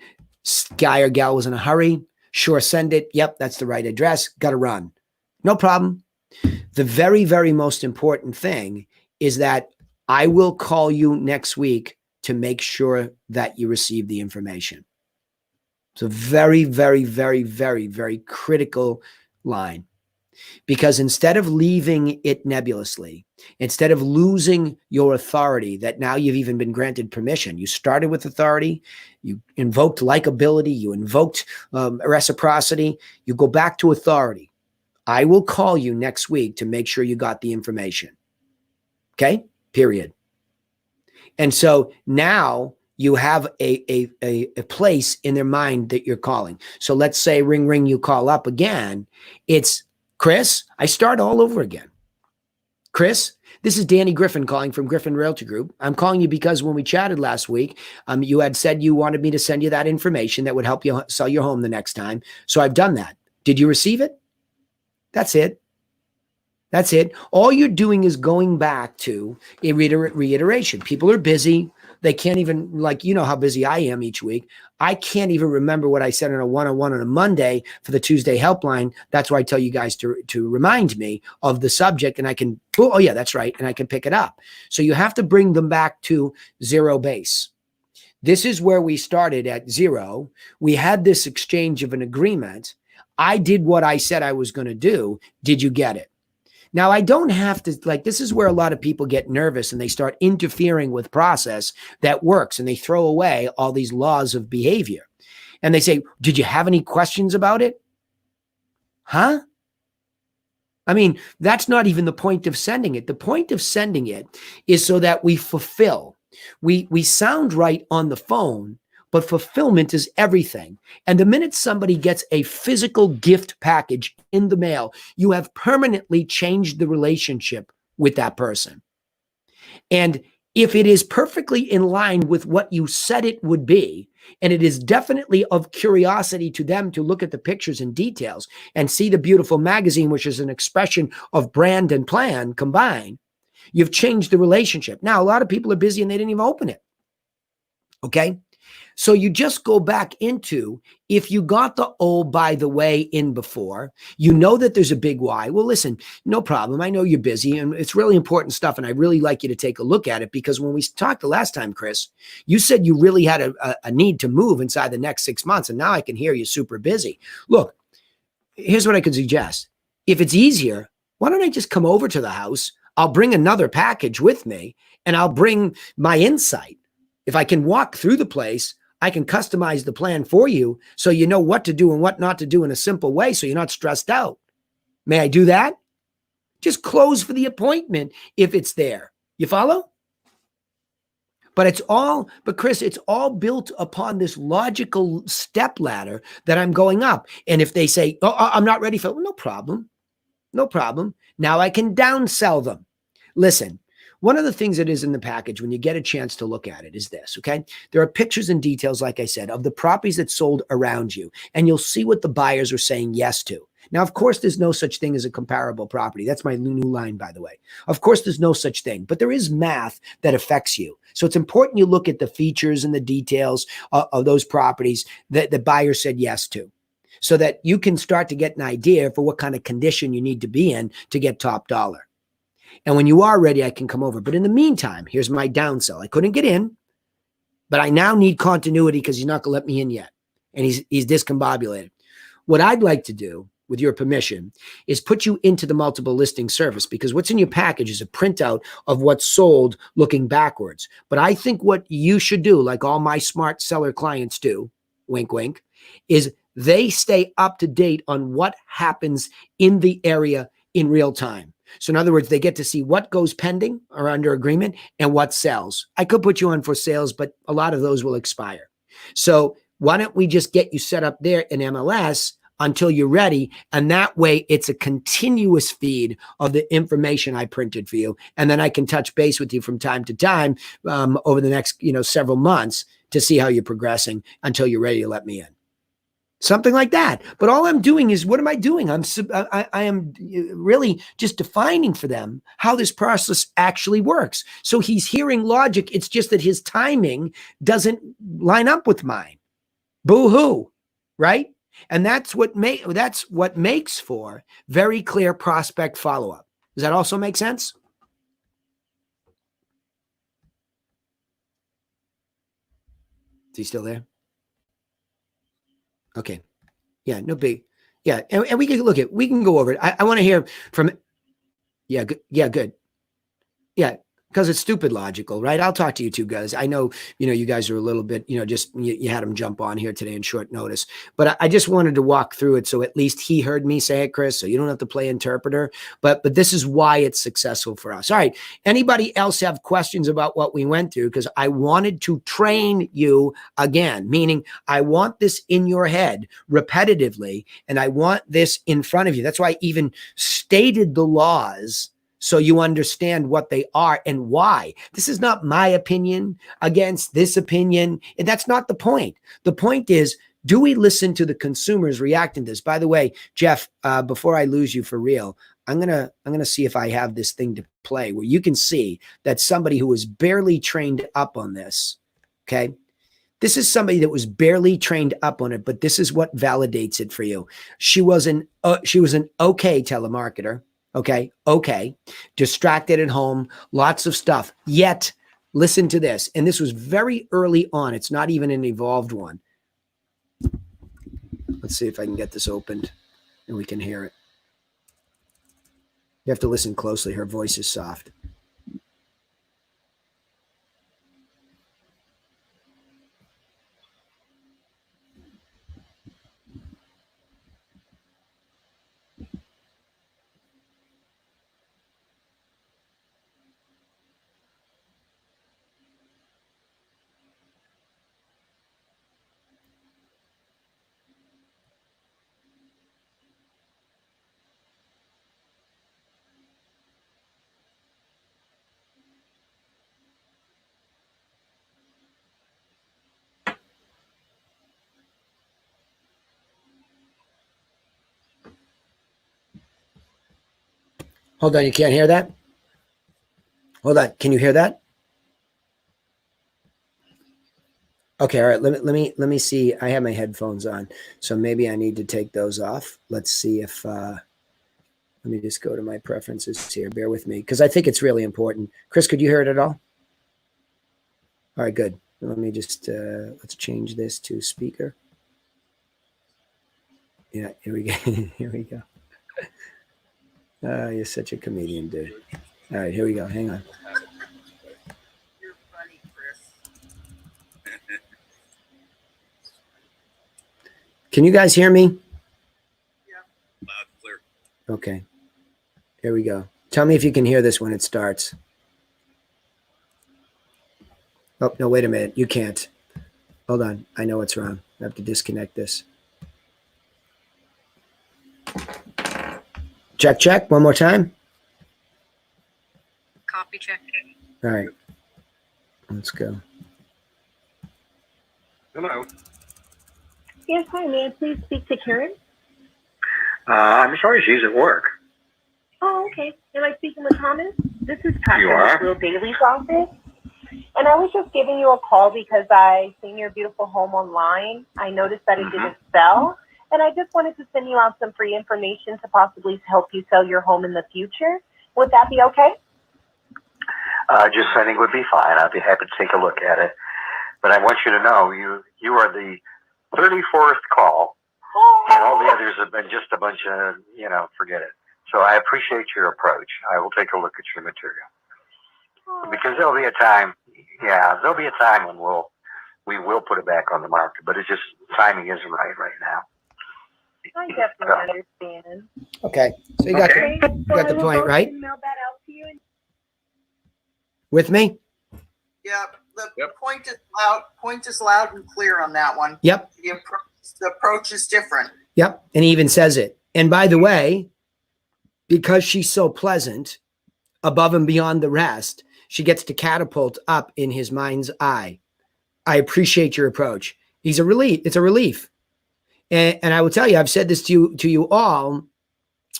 Guy or gal was in a hurry. Sure, send it. Yep, that's the right address. Got to run. No problem. The very, very most important thing is that I will call you next week to make sure that you receive the information. It's a very, very, very, very, very critical line. Because instead of leaving it nebulously, instead of losing your authority that now you've even been granted permission, you started with authority, you invoked likability, you invoked reciprocity, you go back to authority. I will call you next week to make sure you got the information. Okay? Period. And so now you have a place in their mind that you're calling. So let's say ring, ring, you call up again. It's, Chris, I start all over again. Chris, this is Danny Griffin calling from Griffin Realty Group. I'm calling you because when we chatted last week, you had said you wanted me to send you that information that would help you sell your home the next time. So I've done that. Did you receive it? That's it. That's it. All you're doing is going back to a reiteration. People are busy. They can't even, like, you know how busy I am each week. I can't even remember what I said in a one-on-one on a Monday for the Tuesday helpline. That's why I tell you guys to remind me of the subject, and I can, oh yeah, that's right, and I can pick it up. So you have to bring them back to zero base. This is where we started at zero. We had this exchange of an agreement. I did what I said I was going to do. Did you get it? Now, I don't have to, like, this is where a lot of people get nervous and they start interfering with process that works, and they throw away all these laws of behavior. And they say, did you have any questions about it? Huh? I mean, that's not even the point of sending it. The point of sending it is so that we fulfill. We sound right on the phone, but fulfillment is everything. And the minute somebody gets a physical gift package in the mail, you have permanently changed the relationship with that person. And if it is perfectly in line with what you said it would be, and it is definitely of curiosity to them to look at the pictures and details and see the beautiful magazine, which is an expression of brand and plan combined, you've changed the relationship. Now, a lot of people are busy and they didn't even open it. Okay? So you just go back into, if you got the oh, by the way in before, you know that there's a big why. Well, listen, no problem. I know you're busy and it's really important stuff. And I really like you to take a look at it, because when we talked the last time, Chris, you said you really had a need to move inside the next 6 months. And now I can hear you're super busy. Look, here's what I could suggest. If it's easier, why don't I just come over to the house? I'll bring another package with me and I'll bring my insight. If I can walk through the place, I can customize the plan for you so you know what to do and what not to do in a simple way so you're not stressed out. May I do that? Just close for the appointment if it's there. You follow? But Chris, it's all built upon this logical step ladder that I'm going up. And if they say, oh, I'm not ready for it, well, no problem. No problem. Now I can downsell them. Listen. One of the things that is in the package when you get a chance to look at it is this, okay? There are pictures and details, like I said, of the properties that sold around you, and you'll see what the buyers are saying yes to. Now, of course, there's no such thing as a comparable property. That's my new line, by the way. Of course, there's no such thing, but there is math that affects you. So it's important you look at the features and the details of those properties that the buyer said yes to, so that you can start to get an idea for what kind of condition you need to be in to get top dollar. And when you are ready, I can come over. But in the meantime, here's my downsell. I couldn't get in, but I now need continuity because he's not going to let me in yet. And he's discombobulated. What I'd like to do, with your permission, is put you into the multiple listing service, because what's in your package is a printout of what's sold looking backwards. But I think what you should do, like all my smart seller clients do, wink, wink, is they stay up to date on what happens in the area in real time. So in other words, they get to see what goes pending or under agreement and what sells. I could put you on for sales, but a lot of those will expire. So why don't we just get you set up there in MLS until you're ready? And that way it's a continuous feed of the information I printed for you. And then I can touch base with you from time to time over the next, several months to see how you're progressing until you're ready to let me in. Something like that. But all I'm doing is, what am I doing? I am really just defining for them how this process actually works. So he's hearing logic. It's just that his timing doesn't line up with mine. Boo-hoo, right? And that's what makes for very clear prospect follow-up. Does that also make sense? Is he still there? Okay. Yeah, no big. Yeah. And we can we can go over it. I want to hear from, yeah, good. Yeah, good. Yeah. Because it's stupid logical, right? I'll talk to you two guys. I know, you guys are a little bit, just you had them jump on here today in short notice. But I just wanted to walk through it so at least he heard me say it, Chris, so you don't have to play interpreter. But this is why it's successful for us. All right. Anybody else have questions about what we went through? Because I wanted to train you again, meaning I want this in your head repetitively, and I want this in front of you. That's why I even stated the laws, so you understand what they are and why. This is not my opinion against this opinion. And that's not the point. The point is, do we listen to the consumers reacting to this? By the way, Jeff, before I lose you for real, I'm gonna see if I have this thing to play where you can see that somebody who was barely trained up on this, okay? This is somebody that was barely trained up on it, but this is what validates it for you. She was an okay telemarketer, okay, distracted at home, lots of stuff. Yet, listen to this, and this was very early on. It's not even an evolved one. Let's see if I can get this opened and we can hear it. You have to listen closely. Her voice is soft. Hold on, you can't hear that? Hold on, can you hear that? Okay, all right. Let me see. I have my headphones on, so maybe I need to take those off. Let's see if let me just go to my preferences here. Bear with me because I think it's really important. Chris, could you hear it at all? All right, good. Let me just let's change this to speaker. Yeah, here we go. Here we go. You're such a comedian, dude. All right, here we go. Hang on.
You're funny, Chris.
Can you guys hear me?
Yeah. Loud and clear.
Okay. Here we go. Tell me if you can hear this when it starts. Oh, no, wait a minute. You can't. Hold on. I know what's wrong. I have to disconnect this. Check, check. One more time.
Copy check.
All right. Let's go.
Hello.
Yes, hi. May I please speak to Karen?
I'm sorry, she's at work.
Oh, okay. Am I speaking with Thomas? This is Pat
You
from
are?
Will Bailey's office. And I was just giving you a call because I seen your beautiful home online. I noticed that it didn't sell. And I just wanted to send you out some free information to possibly help you sell your home in the future. Would that be okay?
Just sending would be fine. I'd be happy to take a look at it. But I want you to know you are the 34th call, and all the others have been just a bunch of, forget it. So I appreciate your approach. I will take a look at your material. Because there'll be a time when we will put it back on the market, but it's just timing isn't right now.
I definitely understand.
Okay. So you got the point, right?
Mail that out to you.
With me?
Yeah, the point is loud and clear on that one.
Yep.
The approach is different.
Yep. And he even says it. And by the way, because she's so pleasant, above and beyond the rest, she gets to catapult up in his mind's eye. I appreciate your approach. He's a relief. It's a relief. And I will tell you, I've said this to you all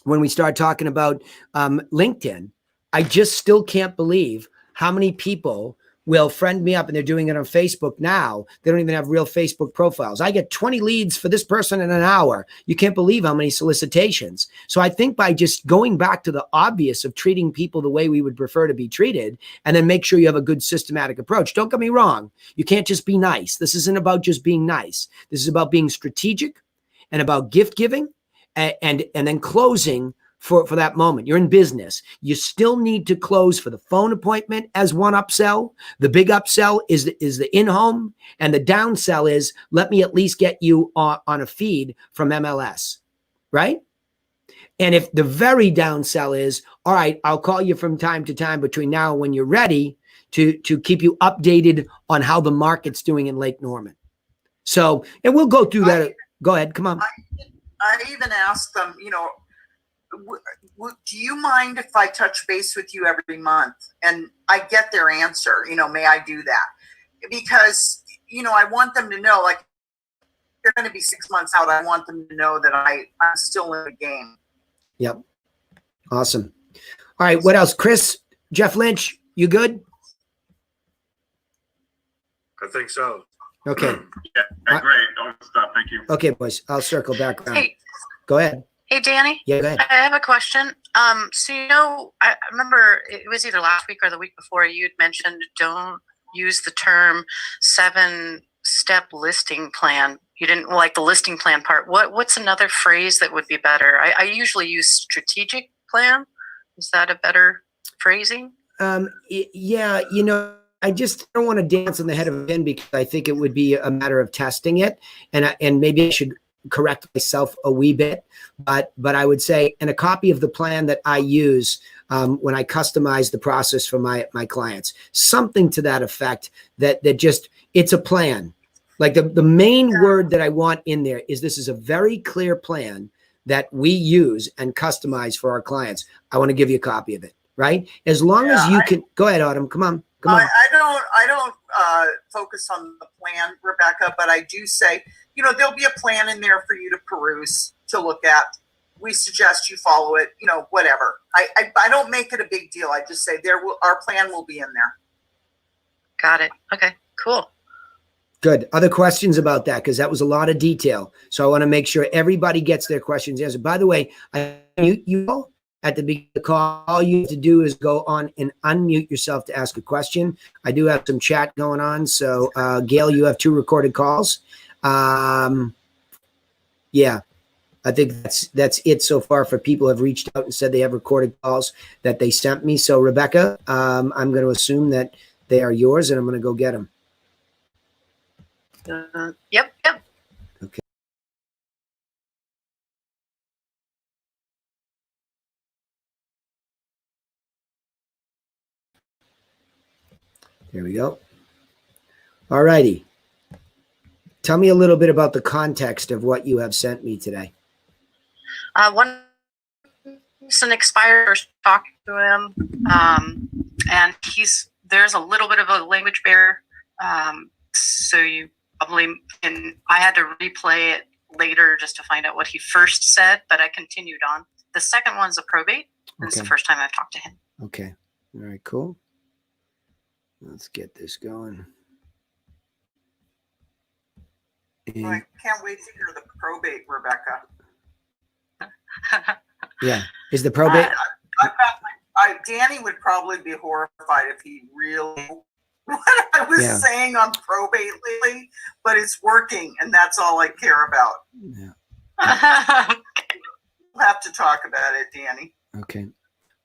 when we start talking about LinkedIn. I just still can't believe how many people will friend me up, and they're doing it on Facebook now. They don't even have real Facebook profiles. I get 20 leads for this person in an hour. You can't believe how many solicitations. So I think by just going back to the obvious of treating people the way we would prefer to be treated, and then make sure you have a good systematic approach. Don't get me wrong. You can't just be nice. This isn't about just being nice. This is about being strategic and about gift giving and then closing for that moment. You're in business. You still need to close for the phone appointment as one upsell. The big upsell is the in-home, and the downsell is let me at least get you on a feed from MLS, right? And if the very downsell is, all right, I'll call you from time to time between now and when you're ready to keep you updated on how the market's doing in Lake Norman. So, and we'll go through that. Go ahead. Come on.
I even asked them, do you mind if I touch base with you every month? And I get their answer, may I do that? Because, I want them to know, like, they're going to be 6 months out. I want them to know that I'm still in the game.
Yep. Awesome. All right. What else? Chris, Jeff Lynch, you good?
I think so.
Okay.
Yeah, great. All good stuff. Thank you.
Okay, boys. I'll circle back around.
Hey,
Go ahead.
hey, Danny.
Yeah, go ahead.
I have a question. So I remember it was either last week or the week before you had mentioned don't use the term 7-step listing plan. You didn't like the listing plan part. What's another phrase that would be better? I usually use strategic plan. Is that a better phrasing?
Yeah, I just don't want to dance on the head of a pin because I think it would be a matter of testing it, and maybe I should correct myself a wee bit, but I would say, and a copy of the plan that I use when I customize the process for my clients, something to that effect. That just it's a plan. Like the main word that I want in there is this is a very clear plan that we use and customize for our clients. I want to give you a copy of it, right? As long as you can go ahead, Autumn. Come on.
I don't focus on the plan, Rebecca, but I do say, there'll be a plan in there for you to peruse, to look at. We suggest you follow it, whatever. I don't make it a big deal. I just say our plan will be in there.
Got it. Okay, cool.
Good. Other questions about that? Because that was a lot of detail. So I want to make sure everybody gets their questions answered. By the way, you all at the beginning of the call, all you have to do is go on and unmute yourself to ask a question. I do have some chat going on. So Gail, you have 2 recorded calls. Yeah, I think that's it so far for people who have reached out and said they have recorded calls that they sent me. So Rebecca, I'm going to assume that they are yours and I'm going to go get them.
Yep.
Okay. There we go. All righty. Tell me a little bit about the context of what you have sent me today.
One an expired first talk to him, and there's a little bit of a language barrier. So you probably I had to replay it later just to find out what he first said, but I continued on. The second one's a probate. And It's the first time I've talked to him.
Okay. All right, cool. Let's get this going. And
I can't wait to hear the probate, Rebecca.
yeah, is the probate?
Danny would probably be horrified if he really what I was saying on probate lately, but it's working, and that's all I care about.
Yeah.
We'll have to talk about it, Danny.
Okay.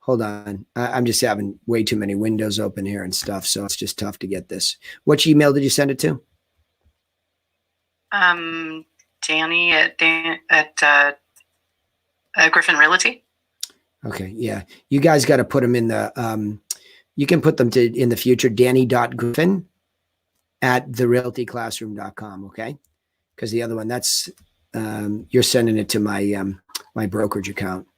Hold on. I'm just having way too many windows open here and stuff, so it's just tough to get this. Which email did you send it to?
Danny at Griffin Realty.
Okay, yeah. You guys got to put them in the, you can put them in the future, danny.griffin@therealtyclassroom.com, okay? Because the other one, that's, you're sending it to my my brokerage account.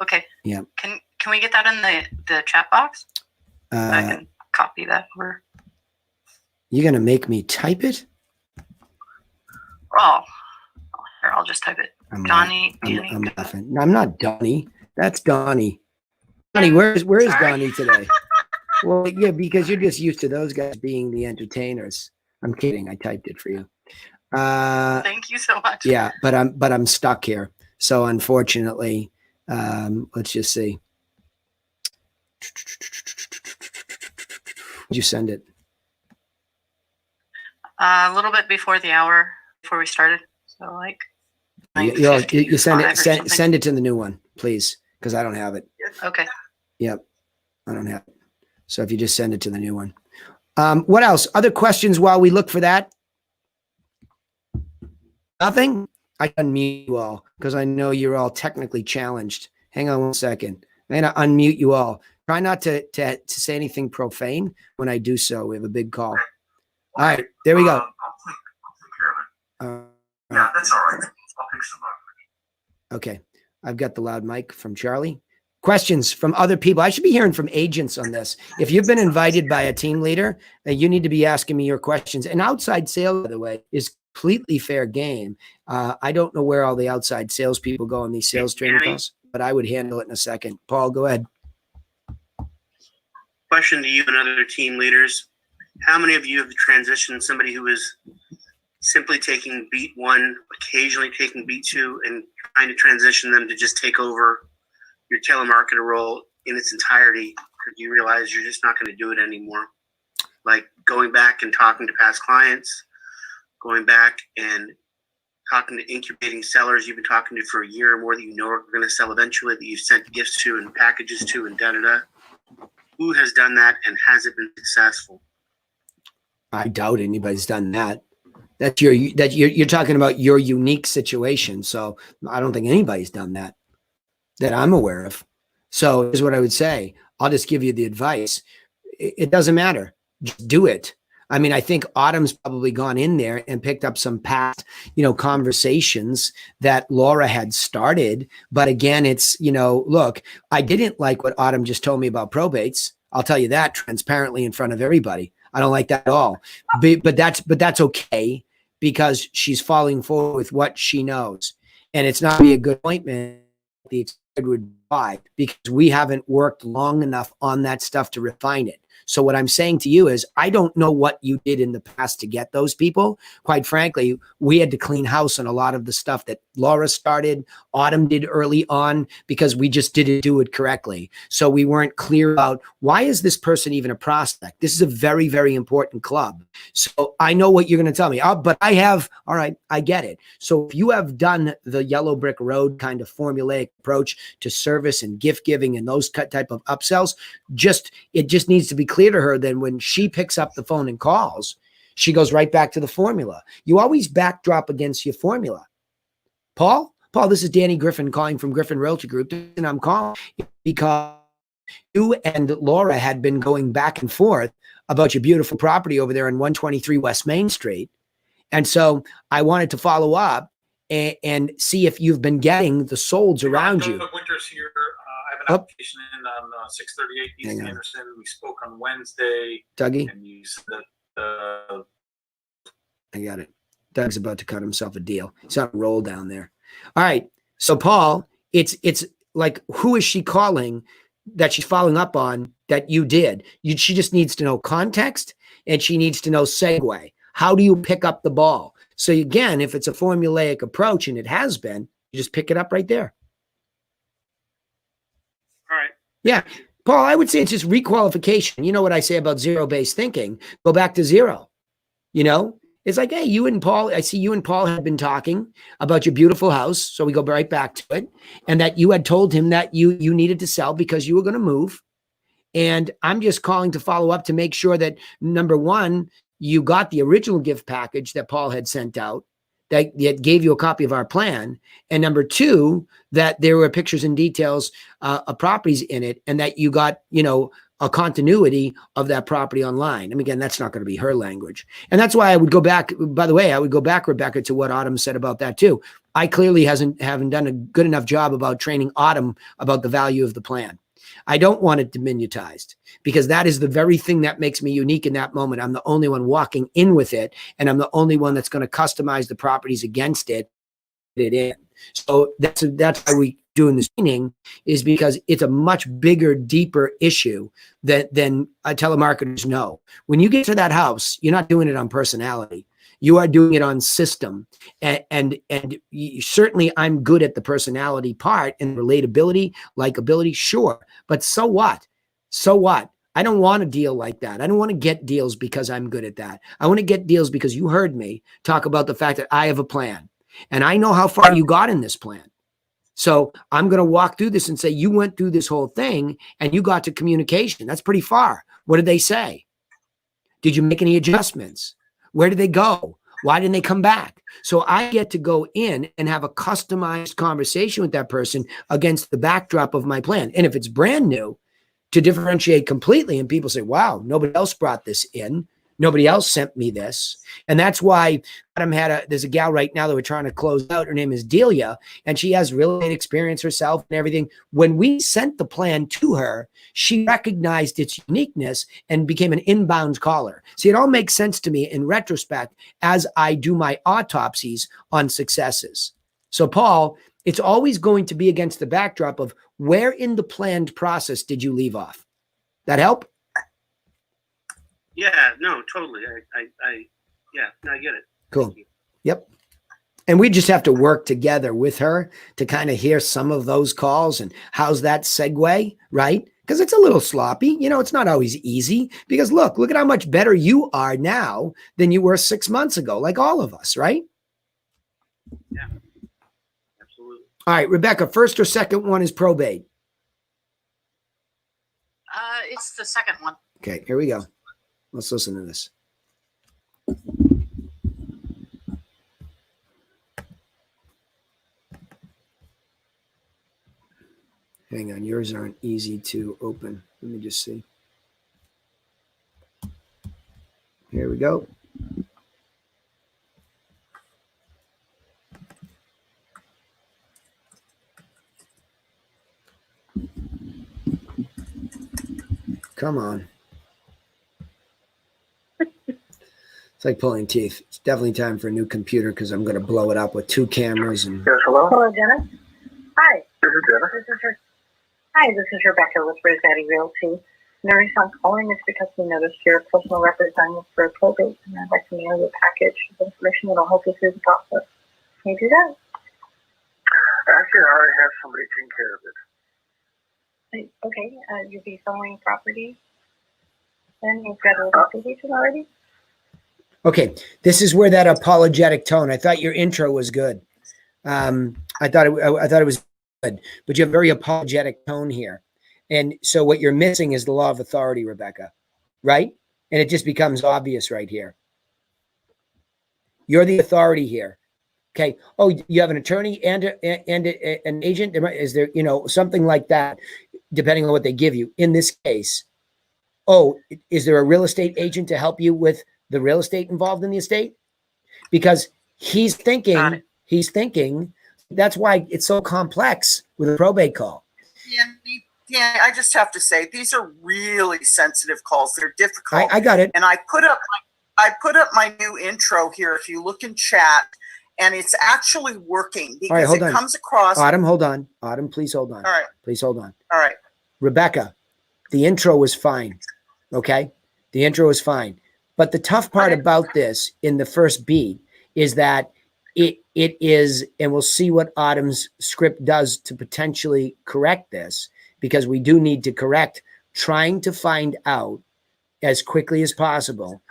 Okay.
Yeah.
Can we get that in the chat box? I can copy that over.
You're going to make me type it?
Oh, here, I'll just type it.
I'm
Donnie.
laughing. No, I'm not Donnie. That's Donnie. Donnie, where's Donnie today? Well, yeah, because you're just used to those guys being the entertainers. I'm kidding. I typed it for you.
Thank you so much.
Yeah, but I'm stuck here. So unfortunately, let's just see. Did you send it?
A little bit before the hour before we started. So like.
You send it to the new one, please, because I don't have it.
Okay.
Yep, I don't have it. So if you just send it to the new one. What else? Other questions while we look for that? Nothing? I unmute you all because I know you're all technically challenged. Hang on one second. I'm going to unmute you all. Try not to say anything profane when I do so. We have a big call. All right, there we go.
I'll take care of it. Yeah, that's all right. I'll pick some up.
Okay. I've got the loud mic from Charlie. Questions from other people. I should be hearing from agents on this. If you've been invited by a team leader, you need to be asking me your questions. And outside sales, by the way, is completely fair game. I don't know where all the outside salespeople go on these sales training calls, but I would handle it in a second. Paul, go ahead.
Question to you and other team leaders. How many of you have transitioned somebody who is simply taking beat 1, occasionally taking beat 2, and trying to transition them to just take over your telemarketer role in its entirety because you realize you're just not going to do it anymore? Like going back and talking to past clients, going back and talking to incubating sellers you've been talking to for a year or more that you know are going to sell eventually, that you've sent gifts to and packages to and da-da-da. Who has done that, and has it been successful?
I doubt anybody's done that. You're talking about your unique situation. So I don't think anybody's done that I'm aware of. So here's what I would say. I'll just give you the advice. It doesn't matter. Just do it. I mean, I think Autumn's probably gone in there and picked up some past, conversations that Laura had started. But again, it's, look, I didn't like what Autumn just told me about probates. I'll tell you that transparently in front of everybody. I don't like that at all. But that's okay, because she's falling forward with what she knows. And it's not be a good appointment. The excited would buy, because we haven't worked long enough on that stuff to refine it. So what I'm saying to you is, I don't know what you did in the past to get those people. Quite frankly, we had to clean house on a lot of the stuff that Laura started, Autumn did early on, because we just didn't do it correctly. So we weren't clear about, why is this person even a prospect? This is a very, very important club. So I know what you're going to tell me. But I have, all right, I get it. So if you have done the yellow brick road kind of formulaic approach to service and gift giving and those type of upsells, it just needs to be clear to her. Then when she picks up the phone and calls, she goes right back to the formula. You always backdrop against your formula. Paul, this is Danny Griffin calling from Griffin Realty Group, and I'm calling because you and Laura had been going back and forth about your beautiful property over there on 123 West Main Street. And so I wanted to follow up and see if you've been getting the solds around you.
Winter's here. I have an application in on 638 East Anderson. We spoke on Wednesday.
Dougie?
And you said that
I got it. Doug's about to cut himself a deal. He's on a roll down there. All right. So Paul, it's like, who is she calling that she's following up on that you did? She just needs to know context, and she needs to know segue. How do you pick up the ball? So again, if it's a formulaic approach, and it has been, you just pick it up right there.
all right.
Yeah. Paul, I would say it's just requalification. You know what I say about zero-based thinking? Go back to zero. It's like, hey, you and Paul, I see you and Paul have been talking about your beautiful house. So we go right back to it. And that you had told him that you needed to sell because you were going to move. And I'm just calling to follow up to make sure that, number one, you got the original gift package that Paul had sent out that gave you a copy of our plan. And number two, that there were pictures and details of properties in it, and that you got, a continuity of that property online. I mean, again, that's not going to be her language. And that's why I would go back, by the way, Rebecca, to what Autumn said about that too. I clearly haven't done a good enough job about training Autumn about the value of the plan. I don't want it diminutized, because that is the very thing that makes me unique in that moment. I'm the only one walking in with it, and I'm the only one that's going to customize the properties against it. So that's why we doing this training, is because it's a much bigger, deeper issue than telemarketers know. When you get to that house, you're not doing it on personality. You are doing it on system. And certainly I'm good at the personality part and relatability, likability, sure. But so what? So what? I don't want a deal like that. I don't want to get deals because I'm good at that. I want to get deals because you heard me talk about the fact that I have a plan. And I know how far you got in this plan. So I'm going to walk through this and say, you went through this whole thing and you got to communication. That's pretty far. What did they say? Did you make any adjustments? Where did they go? Why didn't they come back? So I get to go in and have a customized conversation with that person against the backdrop of my plan. And if it's brand new, to differentiate completely, and people say, wow, nobody else brought this in. Nobody else sent me this. And that's why there's a gal right now that we're trying to close out. Her name is Delia, and she has real estate experience herself and everything. When we sent the plan to her, she recognized its uniqueness and became an inbound caller. See, it all makes sense to me in retrospect as I do my autopsies on successes. So Paul, it's always going to be against the backdrop of where in the planned process did you leave off? That help?
Yeah, no, totally. Yeah, no, I get it.
Cool.
Thank you.
Yep. And we just have to work together with her to kind of hear some of those calls and how's that segue, right? Because it's a little sloppy. You know, it's not always easy because look at how much better you are now than you were 6 months ago, like all of us, right?
Yeah, absolutely.
All right, Rebecca, first or second one is probate.
It's the second one.
Okay, here we go. Let's listen to this. Hang on, yours aren't easy to open. Let me just see. Here we go. Come on. It's like pulling teeth. It's definitely time for a new computer because I'm going to blow it up with 2 cameras. And
Yes, hello?
Hello, Dennis. Hi.
This is Jenna.
This is Rebecca with Rosati Realty. The reason I'm calling is because we noticed you're a personal representative for a probate, and I'd like to mail you a package of information that'll help you through the process. Can you do that?
Actually, I already have somebody taking care of it.
Okay. You'll be selling property, then you've got a application already.
okay, this is where that apologetic tone. I thought your intro was good. I thought it was good, but you have a very apologetic tone here. And so what you're missing is the law of authority, Rebecca, right? And it just becomes obvious right here. You're the authority here. Okay. Oh, you have an attorney and an agent. Is there, something like that, depending on what they give you. In this case, oh, is there a real estate agent to help you with the real estate involved in the estate? Because he's thinking, that's why it's so complex with a probate call.
Yeah, I just have to say these are really sensitive calls. They're difficult.
I got it.
And I put up my new intro here. If you look in chat, and it's actually working because it comes across.
Autumn, hold on. Autumn, please hold on.
All right.
Please hold on.
All right.
Rebecca, the intro was fine. Okay. The intro was fine. But the tough part about this in the first beat is that it is, and we'll see what Autumn's script does to potentially correct this, because we do need to correct, trying to find out as quickly as possible,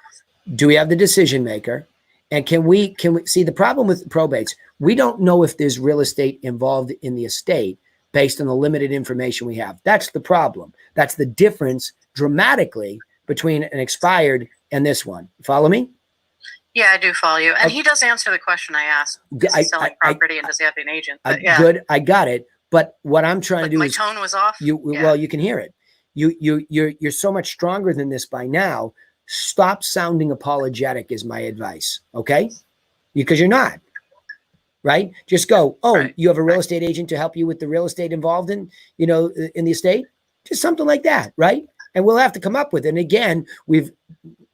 do we have the decision maker? And can we see the problem with probates? We don't know if there's real estate involved in the estate based on the limited information we have. That's the problem. That's the difference dramatically between an expired and this one. Follow me?
Yeah, I do follow you. And he does answer the question I asked. Does he sell property and does he have an agent? But yeah.
Good. I got it. But what I'm trying to do
my
is
tone was off.
Well, you can hear it. You're so much stronger than this by now. Stop sounding apologetic is my advice. Okay? Because you're not. Right? Just go, you have a real estate agent to help you with the real estate involved in the estate? Just something like that, right? And we'll have to come up with it. And again, we've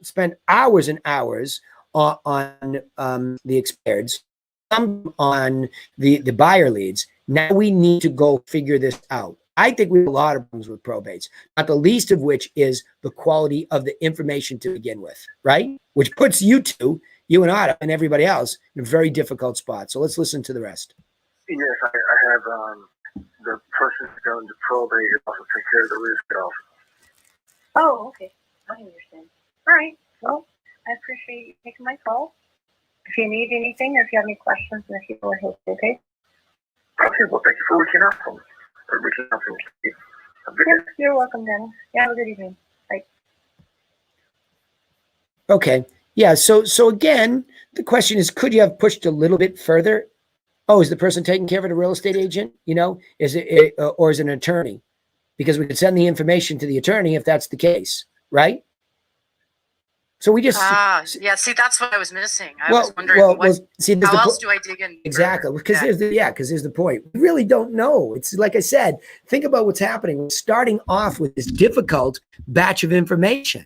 spent hours and hours on the expireds, some on the buyer leads. Now we need to go figure this out. I think we have a lot of problems with probates, not the least of which is the quality of the information to begin with, right? Which puts you and Otto and everybody else in a very difficult spot. So let's listen to the rest.
Yes, I have the person who's going to probate also take care of the risk of.
Oh, okay. I understand. All right. Well, I appreciate you taking my call. If you need anything or if you have any questions in the future, okay?
Okay, well, thank you for reaching out to me.
Yes, you're welcome, Dennis. Yeah, have a good evening. Bye.
Okay. Yeah. So again, the question is, could you have pushed a little bit further? Oh, is the person taking care of it a real estate agent? Is it or is it an attorney? Because we could send the information to the attorney if that's the case, right? So we just
see, that's what I was missing. I was wondering how else do I dig in?
Exactly, because there's the point. We really don't know. It's like I said, think about what's happening. We're starting off with this difficult batch of information.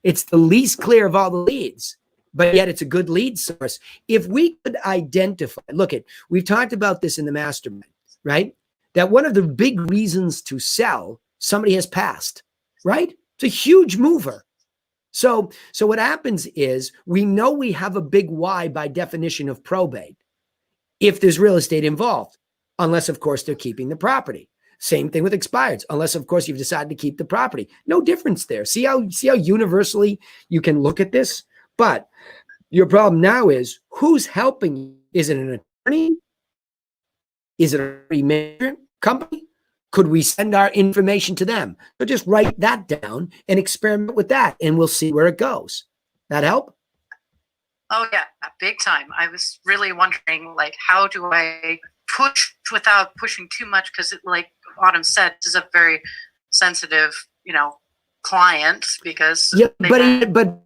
It's the least clear of all the leads, but yet it's a good lead source. If we could identify, we've talked about this in the mastermind, right? That one of the big reasons to sell, somebody has passed, right? It's a huge mover. So what happens is we know we have a big Y by definition of probate if there's real estate involved, unless, of course, they're keeping the property. Same thing with expireds, unless, of course, you've decided to keep the property. No difference there. See how universally you can look at this? But your problem now is who's helping you? Is it an attorney? Is it a management company? Could we send our information to them? So just write that down and experiment with that, and we'll see where it goes. That help?
Oh yeah, big time. I was really wondering, like, how do I push without pushing too much? Because, like Autumn said, this is a very sensitive, client. Because
but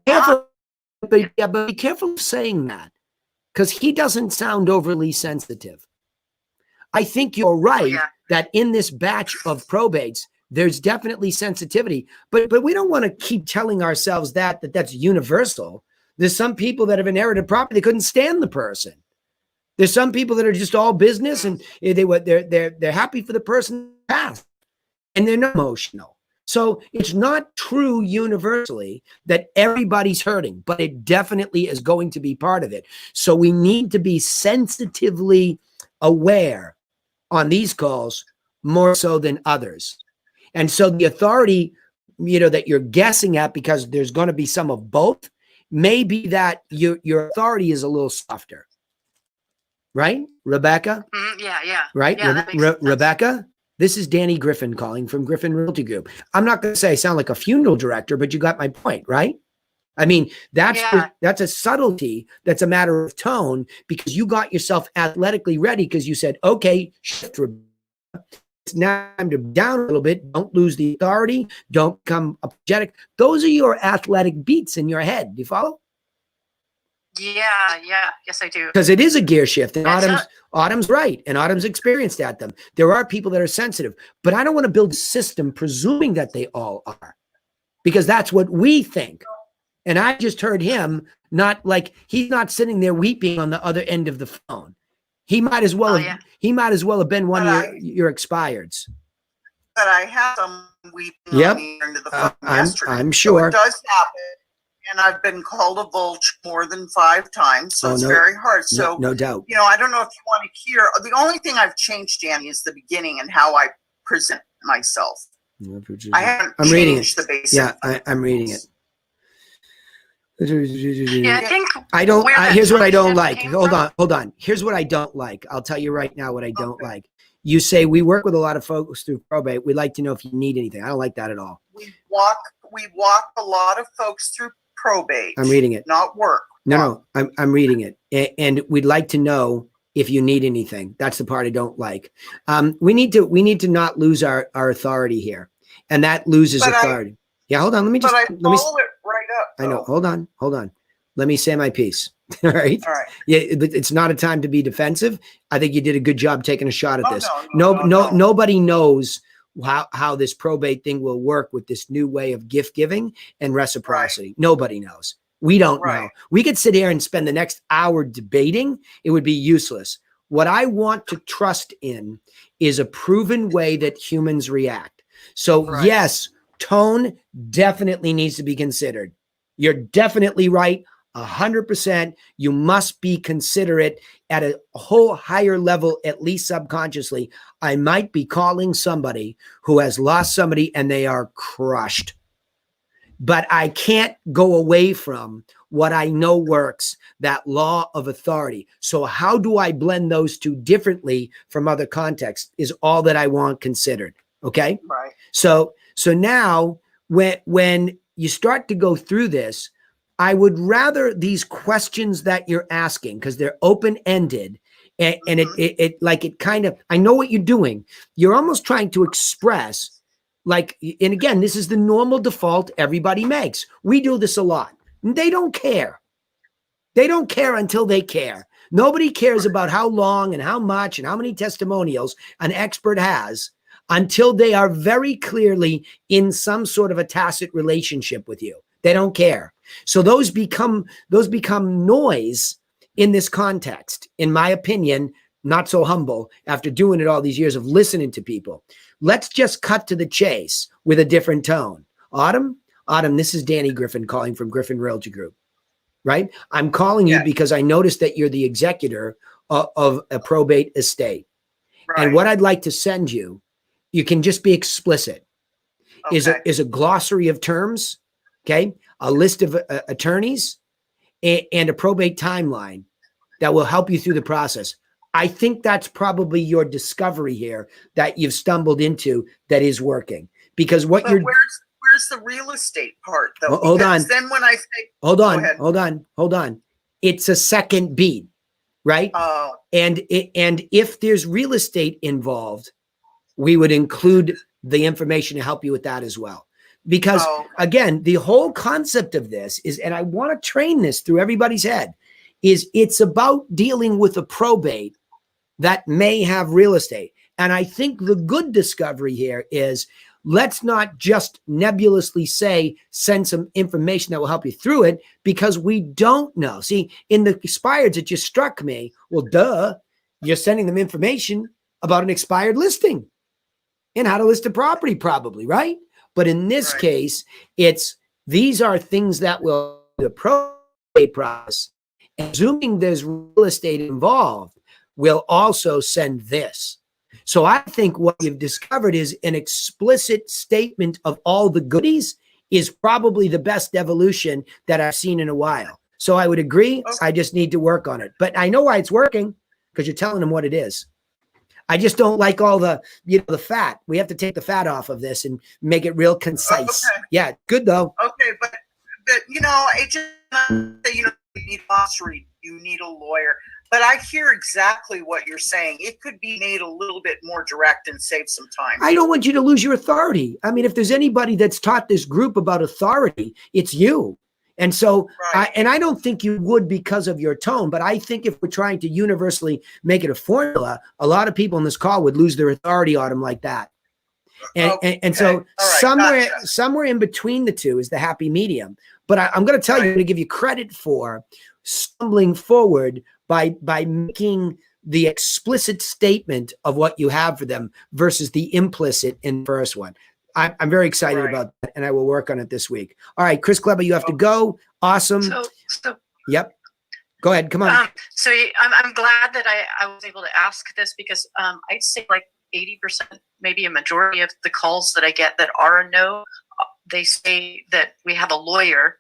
be careful of saying that, because he doesn't sound overly sensitive. I think you're right that in this batch of probates, there's definitely sensitivity, but we don't want to keep telling ourselves that's universal. There's some people that have inherited property, they couldn't stand the person. There's some people that are just all business and they're happy for the person passed and they're not emotional. So it's not true universally that everybody's hurting, but it definitely is going to be part of it. So we need to be sensitively aware on these calls more so than others. And so the authority, that you're guessing at, because there's going to be some of both, may be that your authority is a little softer. Right, Rebecca?
Yeah.
Right?
Yeah, that makes sense.
Rebecca, this is Danny Griffin calling from Griffin Realty Group. I'm not going to say I sound like a funeral director, but you got my point, right? I mean, that's a subtlety. That's a matter of tone, because you got yourself athletically ready because you said, okay, shift. It's now time to down a little bit. Don't lose the authority. Don't become apologetic. Those are your athletic beats in your head. Do you follow?
Yeah. Yes, I do.
Because it is a gear shift, and Autumn's right, and Autumn's experienced at them. There are people that are sensitive, but I don't want to build a system presuming that they all are, because that's what we think. And I just heard him he's not sitting there weeping on the other end of the phone. He might as well have been one of your expireds.
But I have some weeping
Yep.
on the end of the phone yesterday.
I'm sure.
So it does happen. And I've been called a vulture more than 5 times, so it's very hard. So,
no doubt.
I don't know if you want to hear. The only thing I've changed, Danny, is the beginning and how I present myself. I haven't changed the basic.
Yeah, I'm reading it.
Yeah, I think
here's what I don't like. Hold on. Here's what I don't like. I'll tell you right now what I don't like. You say we work with a lot of folks through probate. We'd like to know if you need anything. I don't like that at all.
We walk a lot of folks through probate.
I'm reading it.
Not work.
No, I'm reading it. And we'd like to know if you need anything. That's the part I don't like. We need to not lose our authority here. And that loses authority. Hold on. Let me
follow it right up.
I know. Hold on. Let me say my piece. All right. Yeah, but it's not a time to be defensive. I think you did a good job taking a shot at this. No. Nobody knows how this probate thing will work with this new way of gift giving and reciprocity. Right. Nobody knows. We don't know. We could sit here and spend the next hour debating. It would be useless. What I want to trust in is a proven way that humans react. So yes, tone definitely needs to be considered. You're definitely right. 100%. You must be considerate at a whole higher level, at least subconsciously. I might be calling somebody who has lost somebody and they are crushed, but I can't go away from what I know works, that law of authority. So how do I blend those two differently from other contexts is all that I want considered. Okay.
Right.
So now when you start to go through this, I would rather these questions that you're asking, because they're open-ended and it kind of, I know what you're doing. You're almost trying to express and again, this is the normal default everybody makes. We do this a lot. They don't care. They don't care until they care. Nobody cares about how long and how much and how many testimonials an expert has until they are very clearly in some sort of a tacit relationship with you. They don't care. So those become noise in this context, in my opinion, not so humble after doing it all these years of listening to people. Let's just cut to the chase with a different tone. Autumn, Autumn, this is Danny Griffin calling from Griffin Realty Group, right? I'm calling you because I noticed that you're the executor of a probate estate.
Right.
And what I'd like to send you, you can just be explicit, is a glossary of terms, okay? A list of attorneys and a probate timeline that will help you through the process. I think that's probably your discovery here that you've stumbled into that is working. Because what you're
where's the real estate part though?
Hold on.
Then when I say
hold on. It's a second beat, right?
Oh.
And if there's real estate involved, we would include the information to help you with that as well. Because again, the whole concept of this is, and I want to train this through everybody's head, is it's about dealing with a probate that may have real estate. And I think the good discovery here is, let's not just nebulously say, send some information that will help you through it, because we don't know. See, in the expireds, it just struck me, well, duh, you're sending them information about an expired listing and how to list a property probably, right? But in this case, these are things that will the probate process. Assuming there's real estate involved, we'll also send this. So I think what you've discovered is an explicit statement of all the goodies is probably the best evolution that I've seen in a while. So I would agree. I just need to work on it. But I know why it's working, because you're telling them what it is. I just don't like all the, the fat. We have to take the fat off of this and make it real concise. Okay. Yeah, good though.
Okay, but it just you need glossary, you need a lawyer. But I hear exactly what you're saying. It could be made a little bit more direct and save some time.
I don't want you to lose your authority. I mean, if there's anybody that's taught this group about authority, it's you. And so, I don't think you would because of your tone, but I think if we're trying to universally make it a formula, a lot of people in this call would lose their authority on them like that. And so somewhere in between the two is the happy medium. But I'm going to tell you, I'm going to give you credit for stumbling forward by making the explicit statement of what you have for them versus the implicit in the first one. I'm very excited about that, and I will work on it this week. All right, Chris Kleber, you have to go. Awesome.
So
yep. Go ahead. Come on.
So I'm glad that I was able to ask this, because I'd say like 80%, maybe a majority of the calls that I get that are a no, they say that we have a lawyer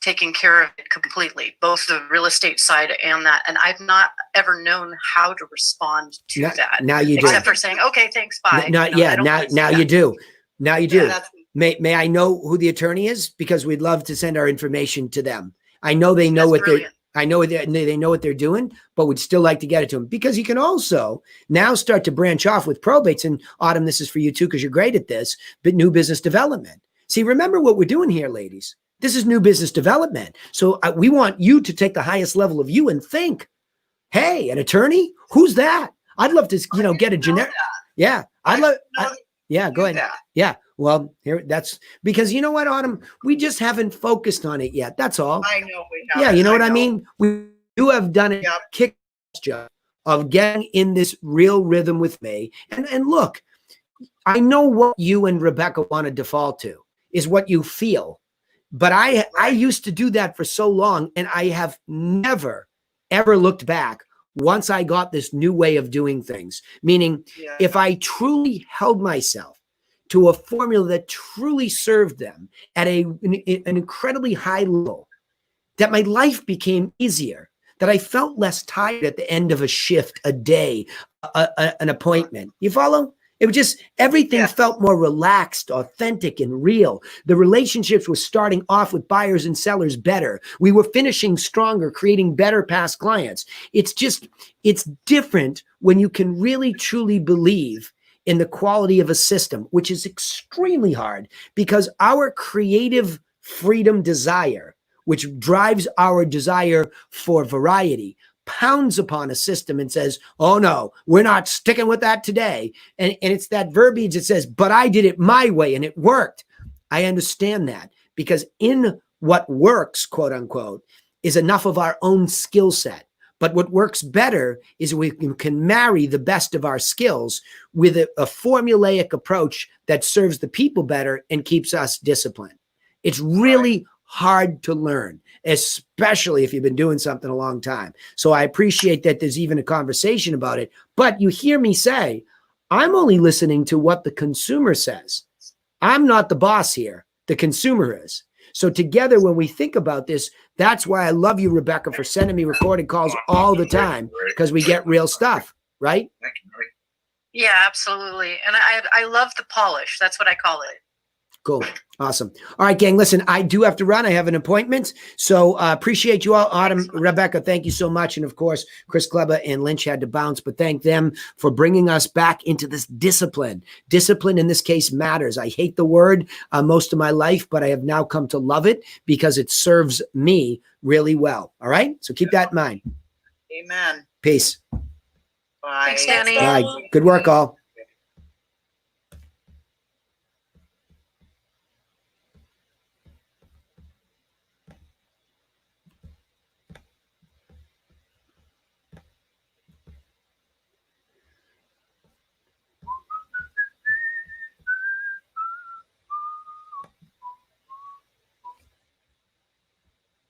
taking care of it completely, both the real estate side and that. And I've not ever known how to respond to that.
Now you do.
Except for saying, okay, thanks, bye.
Now you do. Now you do. May I know who the attorney is? Because we'd love to send our information to them. I know they know they know what they're doing, but we'd still like to get it to them, because you can also now start to branch off with probates. And Autumn, this is for you too, because you're great at this, but new business development. See, remember what we're doing here, ladies. This is new business development. So we want you to take the highest level of you and think, hey, an attorney? Who's that? I'd love to, get a generic. Yeah. Go ahead. Yeah. Well, that's because you know what, Autumn, we just haven't focused on it yet. That's all.
I know we have.
Yeah. You know what I mean? You have done a kick job of getting in this real rhythm with me. And look, I know what you and Rebecca want to default to is what you feel. But I used to do that for so long, and I have never, ever looked back once I got this new way of doing things. Meaning, if I truly held myself to a formula that truly served them at an incredibly high level, that my life became easier, that I felt less tired at the end of a shift, a day, an appointment. You follow? It was just, everything felt more relaxed, authentic, and real. The relationships were starting off with buyers and sellers better. We were finishing stronger, creating better past clients. It's different when you can really, truly believe in the quality of a system, which is extremely hard, because our creative freedom desire, which drives our desire for variety, pounds upon a system and says, oh no, we're not sticking with that today. And it's that verbiage that says, but I did it my way and it worked. I understand that, because in what works, quote unquote, is enough of our own skill set. But what works better is we can marry the best of our skills with a formulaic approach that serves the people better and keeps us disciplined. It's really hard to learn, especially if you've been doing something a long time. So I appreciate that there's even a conversation about it. But you hear me say, I'm only listening to what the consumer says. I'm not the boss here. The consumer is. So together, when we think about this, that's why I love you, Rebecca, for sending me recorded calls all the time, because we get real stuff, right?
Yeah, absolutely. And I love the polish. That's what I call it.
Cool. Awesome. All right, gang, listen, I do have to run. I have an appointment. So appreciate you all. Autumn, Rebecca, thank you so much. And of course, Chris Kleber and Lynch had to bounce, but thank them for bringing us back into this discipline. Discipline in this case matters. I hate the word most of my life, but I have now come to love it because it serves me really well. All right. So keep that in mind.
Amen.
Peace.
Bye.
Thanks, Danny.
Bye. Good work, all.